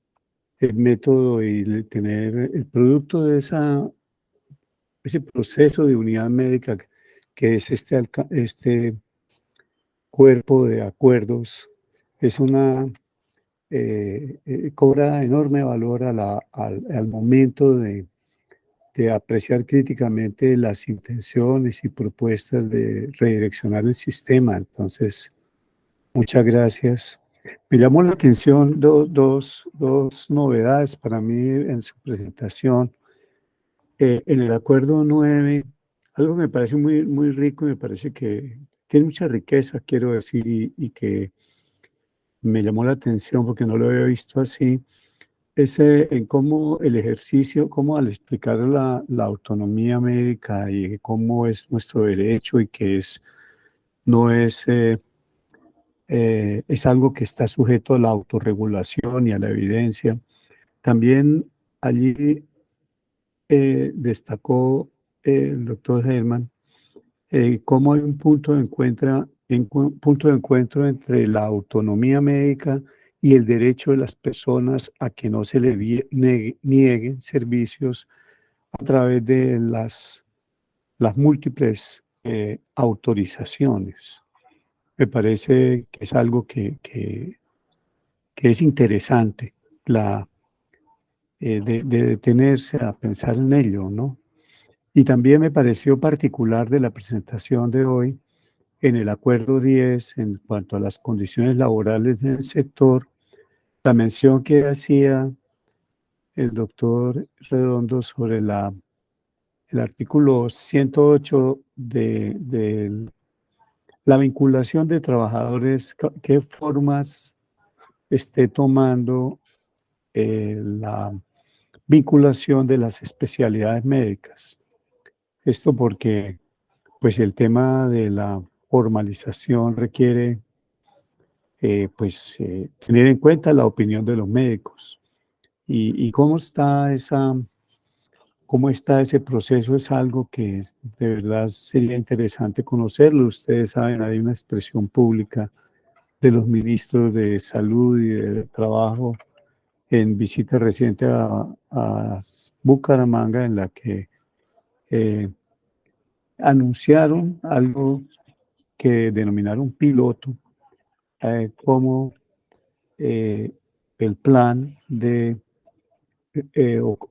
el método y tener el producto de ese proceso de unidad médica que es este cuerpo de acuerdos, es cobra enorme valor al momento de apreciar críticamente las intenciones y propuestas de redireccionar el sistema. Entonces, muchas gracias. Me llamó la atención dos novedades para mí en su presentación. En el acuerdo 9, algo que me parece muy, muy rico y me parece que tiene mucha riqueza, quiero decir, y que me llamó la atención porque no lo había visto así, es en cómo el ejercicio, cómo al explicar la autonomía médica y cómo es nuestro derecho y que no es, es algo que está sujeto a la autorregulación y a la evidencia. También allí destacó el doctor Herman cómo hay un punto de encuentro entre la autonomía médica y el derecho de las personas a que no se le nieguen servicios a través de las múltiples autorizaciones. Me parece que es algo que es interesante de detenerse a pensar en ello, ¿no? Y también me pareció particular de la presentación de hoy en el acuerdo 10 en cuanto a las condiciones laborales del sector, la mención que hacía el doctor Redondo sobre el artículo 108 de la vinculación de trabajadores, qué formas esté tomando la vinculación de las especialidades médicas. Esto porque pues el tema de la formalización requiere tener en cuenta la opinión de los médicos. Y cómo está ese proceso es algo que de verdad sería interesante conocerlo. Ustedes saben, hay una expresión pública de los ministros de Salud y de Trabajo en visita reciente a Bucaramanga, en la que anunciaron algo que denominaron piloto, como el plan de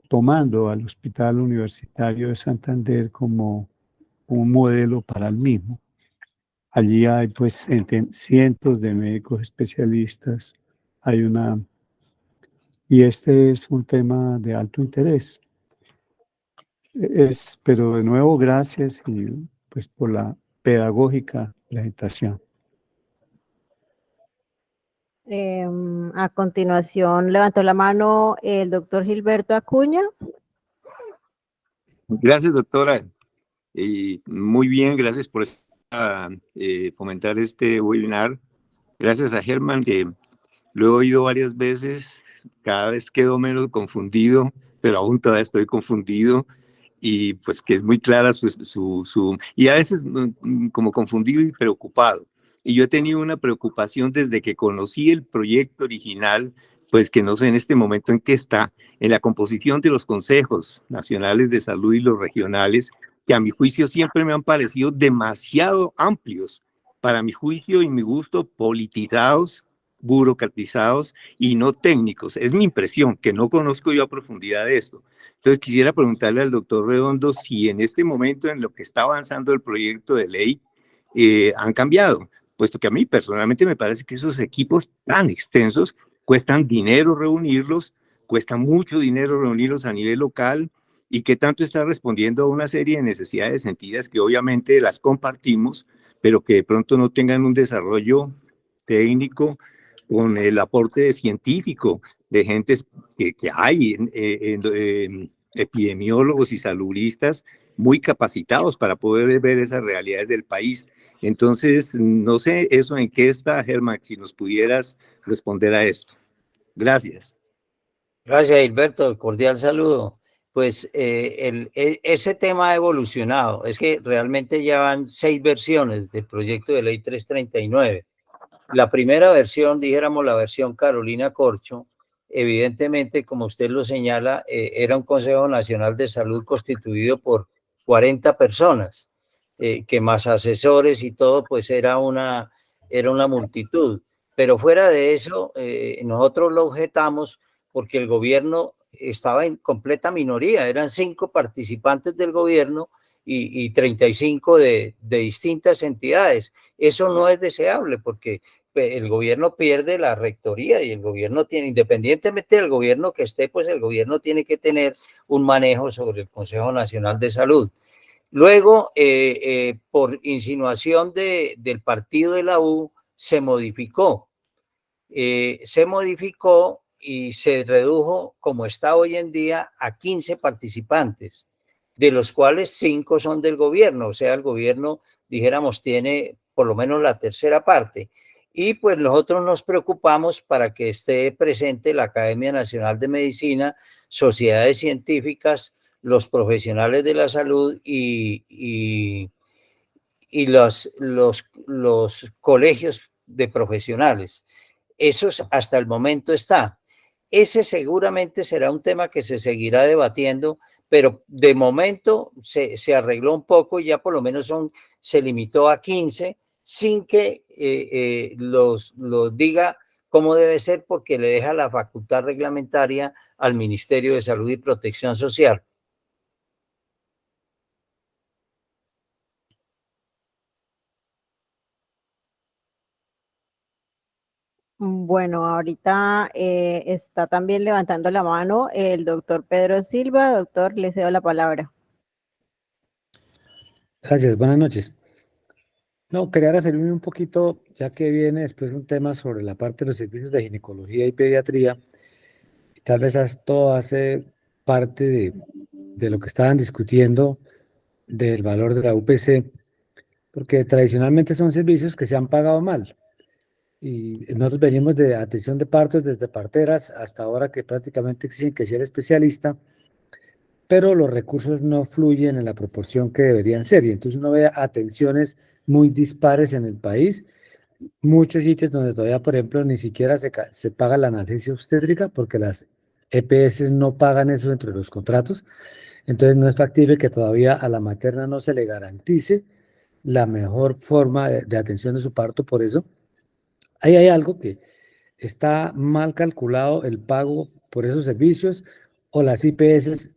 tomando al Hospital Universitario de Santander como un modelo para el mismo. Allí hay pues cientos de médicos especialistas, y este es un tema de alto interés. Pero de nuevo, gracias y pues por la pedagógica presentación. A continuación, levantó la mano el doctor Gilberto Acuña. Gracias, doctora. Muy bien, gracias por fomentar este webinar. Gracias a Germán, que lo he oído varias veces. Cada vez quedo menos confundido, pero aún todavía estoy confundido. Y pues que es muy clara y a veces como confundido y preocupado. Y yo he tenido una preocupación desde que conocí el proyecto original, pues que no sé en este momento en qué está, en la composición de los consejos nacionales de salud y los regionales, que a mi juicio siempre me han parecido demasiado amplios, para mi juicio y mi gusto, politizados, burocratizados y no técnicos. Es mi impresión, que no conozco yo a profundidad de esto. Entonces quisiera preguntarle al doctor Redondo si en este momento en lo que está avanzando el proyecto de ley han cambiado, puesto que a mí personalmente me parece que esos equipos tan extensos cuestan dinero reunirlos, cuesta mucho dinero reunirlos a nivel local, y que tanto está respondiendo a una serie de necesidades sentidas que obviamente las compartimos, pero que de pronto no tengan un desarrollo técnico con el aporte científico de gentes que hay epidemiólogos y saludistas muy capacitados para poder ver esas realidades del país. Entonces, no sé eso en qué está, Germán, si nos pudieras responder a esto. Gracias. Gracias, Gilberto. Cordial saludo. Pues ese tema ha evolucionado. Es que realmente ya van 6 versiones del proyecto de ley 339. La primera versión, dijéramos la versión Carolina Corcho, evidentemente, como usted lo señala, era un Consejo Nacional de Salud constituido por 40 personas, que más asesores y todo, pues era una multitud. Pero fuera de eso, nosotros lo objetamos porque el gobierno estaba en completa minoría, eran 5 participantes del gobierno y 35 de distintas entidades. Eso no es deseable porque el gobierno pierde la rectoría y el gobierno tiene, independientemente del gobierno que esté, pues el gobierno tiene que tener un manejo sobre el Consejo Nacional de Salud. Luego, por insinuación del partido de la U, se modificó y se redujo, como está hoy en día, a 15 participantes, de los cuales 5 son del gobierno, o sea, el gobierno, dijéramos, tiene por lo menos la tercera parte. Y pues nosotros nos preocupamos para que esté presente la Academia Nacional de Medicina, sociedades científicas, los profesionales de la salud y los colegios de profesionales. Eso hasta el momento está. Ese seguramente será un tema que se seguirá debatiendo, pero de momento se arregló un poco y ya por lo menos se limitó a 15 sin que los diga cómo debe ser, porque le deja la facultad reglamentaria al Ministerio de Salud y Protección Social. Bueno, ahorita está también levantando la mano el doctor Pedro Silva. Doctor, le cedo la palabra. Gracias, buenas noches. No, quería referirme un poquito, ya que viene después un tema sobre la parte de los servicios de ginecología y pediatría, y tal vez esto hace parte de lo que estaban discutiendo del valor de la UPC, porque tradicionalmente son servicios que se han pagado mal. Y nosotros venimos de atención de partos desde parteras hasta ahora que prácticamente exigen que sea especialista, pero los recursos no fluyen en la proporción que deberían ser. Y entonces uno ve atenciones muy dispares en el país, muchos sitios donde todavía, por ejemplo, ni siquiera se paga la analgesia obstétrica porque las EPS no pagan eso dentro de los contratos. Entonces no es factible que todavía a la materna no se le garantice la mejor forma de atención de su parto. Por eso ahí hay algo que está mal calculado el pago por esos servicios, o las IPS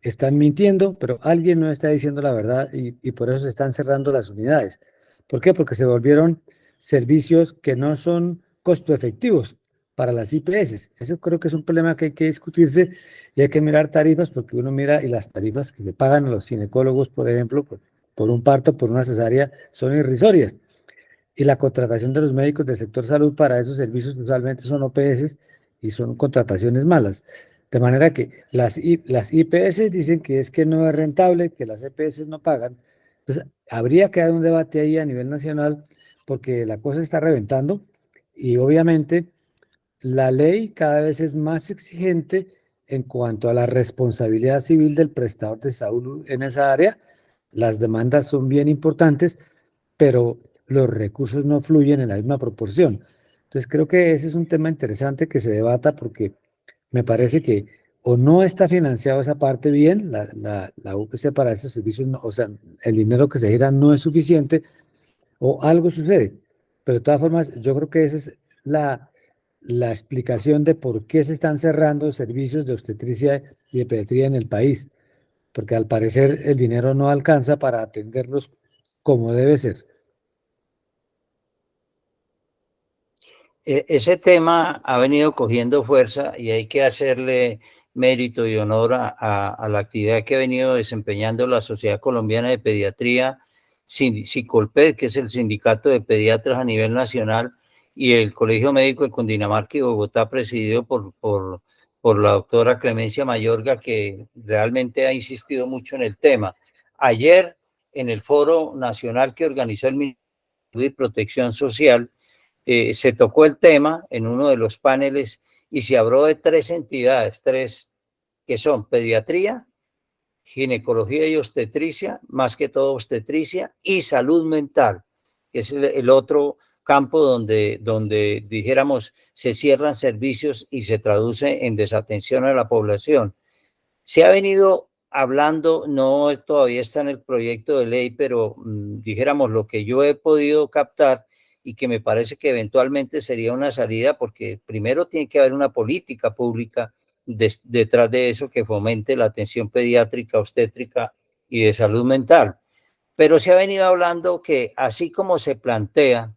están mintiendo, pero alguien no está diciendo la verdad y por eso se están cerrando las unidades. ¿Por qué? Porque se volvieron servicios que no son costo efectivos para las IPS. Eso creo que es un problema que hay que discutirse y hay que mirar tarifas, porque uno mira y las tarifas que se pagan a los ginecólogos, por ejemplo, por un parto, por una cesárea, son irrisorias. Y la contratación de los médicos del sector salud para esos servicios usualmente son OPS y son contrataciones malas. De manera que las IPS dicen que es que no es rentable, que las EPS no pagan. Entonces, habría que dar un debate ahí a nivel nacional porque la cosa está reventando y obviamente la ley cada vez es más exigente en cuanto a la responsabilidad civil del prestador de salud en esa área. Las demandas son bien importantes, pero los recursos no fluyen en la misma proporción. Entonces creo que ese es un tema interesante que se debata porque me parece que o no está financiado esa parte bien, la UPC para ese servicio, o sea, el dinero que se gira no es suficiente o algo sucede. Pero de todas formas, yo creo que esa es la explicación de por qué se están cerrando servicios de obstetricia y de pediatría en el país, porque al parecer el dinero no alcanza para atenderlos como debe ser. Ese tema ha venido cogiendo fuerza y hay que hacerle mérito y honor a la actividad que ha venido desempeñando la Sociedad Colombiana de Pediatría, SICOLPED, que es el sindicato de pediatras a nivel nacional, y el Colegio Médico de Cundinamarca y Bogotá, presidido por la doctora Clemencia Mayorga, que realmente ha insistido mucho en el tema. Ayer, en el foro nacional que organizó el Ministerio de Protección Social, se tocó el tema en uno de los paneles y se habló de tres entidades, tres que son pediatría, ginecología y obstetricia, más que todo obstetricia, y salud mental, que es el otro campo donde dijéramos se cierran servicios y se traduce en desatención a la población. Se ha venido hablando, no todavía está en el proyecto de ley, pero dijéramos lo que yo he podido captar y que me parece que eventualmente sería una salida, porque primero tiene que haber una política pública detrás de eso que fomente la atención pediátrica, obstétrica y de salud mental. Pero se ha venido hablando que así como se plantea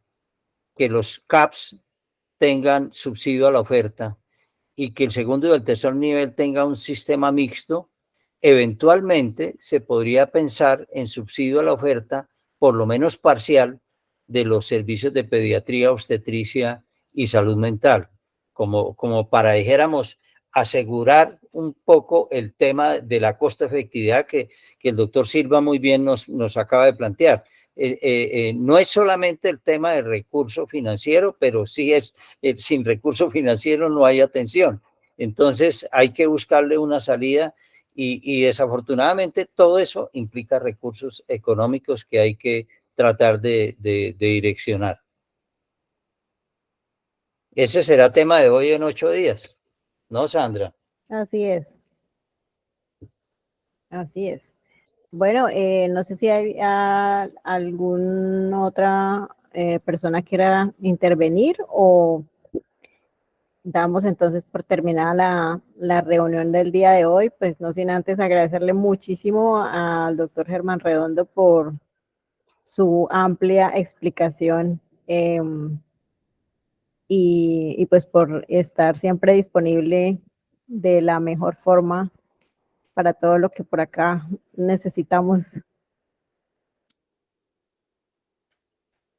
que los CAPS tengan subsidio a la oferta y que el segundo y el tercer nivel tenga un sistema mixto, eventualmente se podría pensar en subsidio a la oferta, por lo menos parcial, de los servicios de pediatría, obstetricia y salud mental, como para, dijéramos, asegurar un poco el tema de la costo-efectividad que el doctor Silva muy bien nos acaba de plantear. No es solamente el tema del recurso financiero, pero sí es, sin recurso financiero no hay atención. Entonces hay que buscarle una salida y desafortunadamente todo eso implica recursos económicos que hay que tratar de direccionar. Ese será tema de hoy en 8 días, ¿no, Sandra? Así es, así es. Bueno, no sé si hay alguna otra persona quiera intervenir o damos entonces por terminada la reunión del día de hoy, pues no sin antes agradecerle muchísimo al doctor Germán Redondo por su amplia explicación y pues por estar siempre disponible de la mejor forma para todo lo que por acá necesitamos.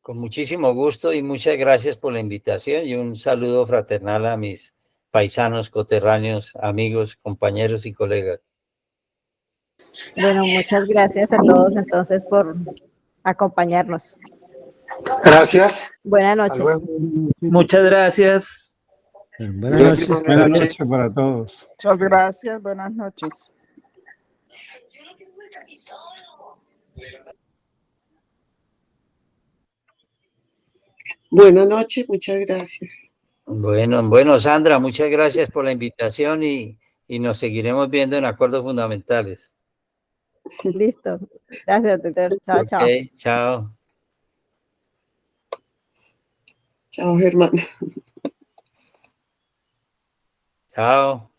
Con muchísimo gusto y muchas gracias por la invitación y un saludo fraternal a mis paisanos, coterráneos, amigos, compañeros y colegas. Bueno, muchas gracias a todos entonces por acompañarnos. Gracias. Buenas Hasta noches. luego. Muchas gracias. Buenas Gracias, noches. Buenas noches para todos. Muchas gracias. Buenas noches. Buenas noches, muchas gracias. Bueno, Sandra, muchas gracias por la invitación y nos seguiremos viendo en acuerdos fundamentales. Listo. Gracias, doctor. Chao, chao. Okay, chao. Chao, Germán. Chao.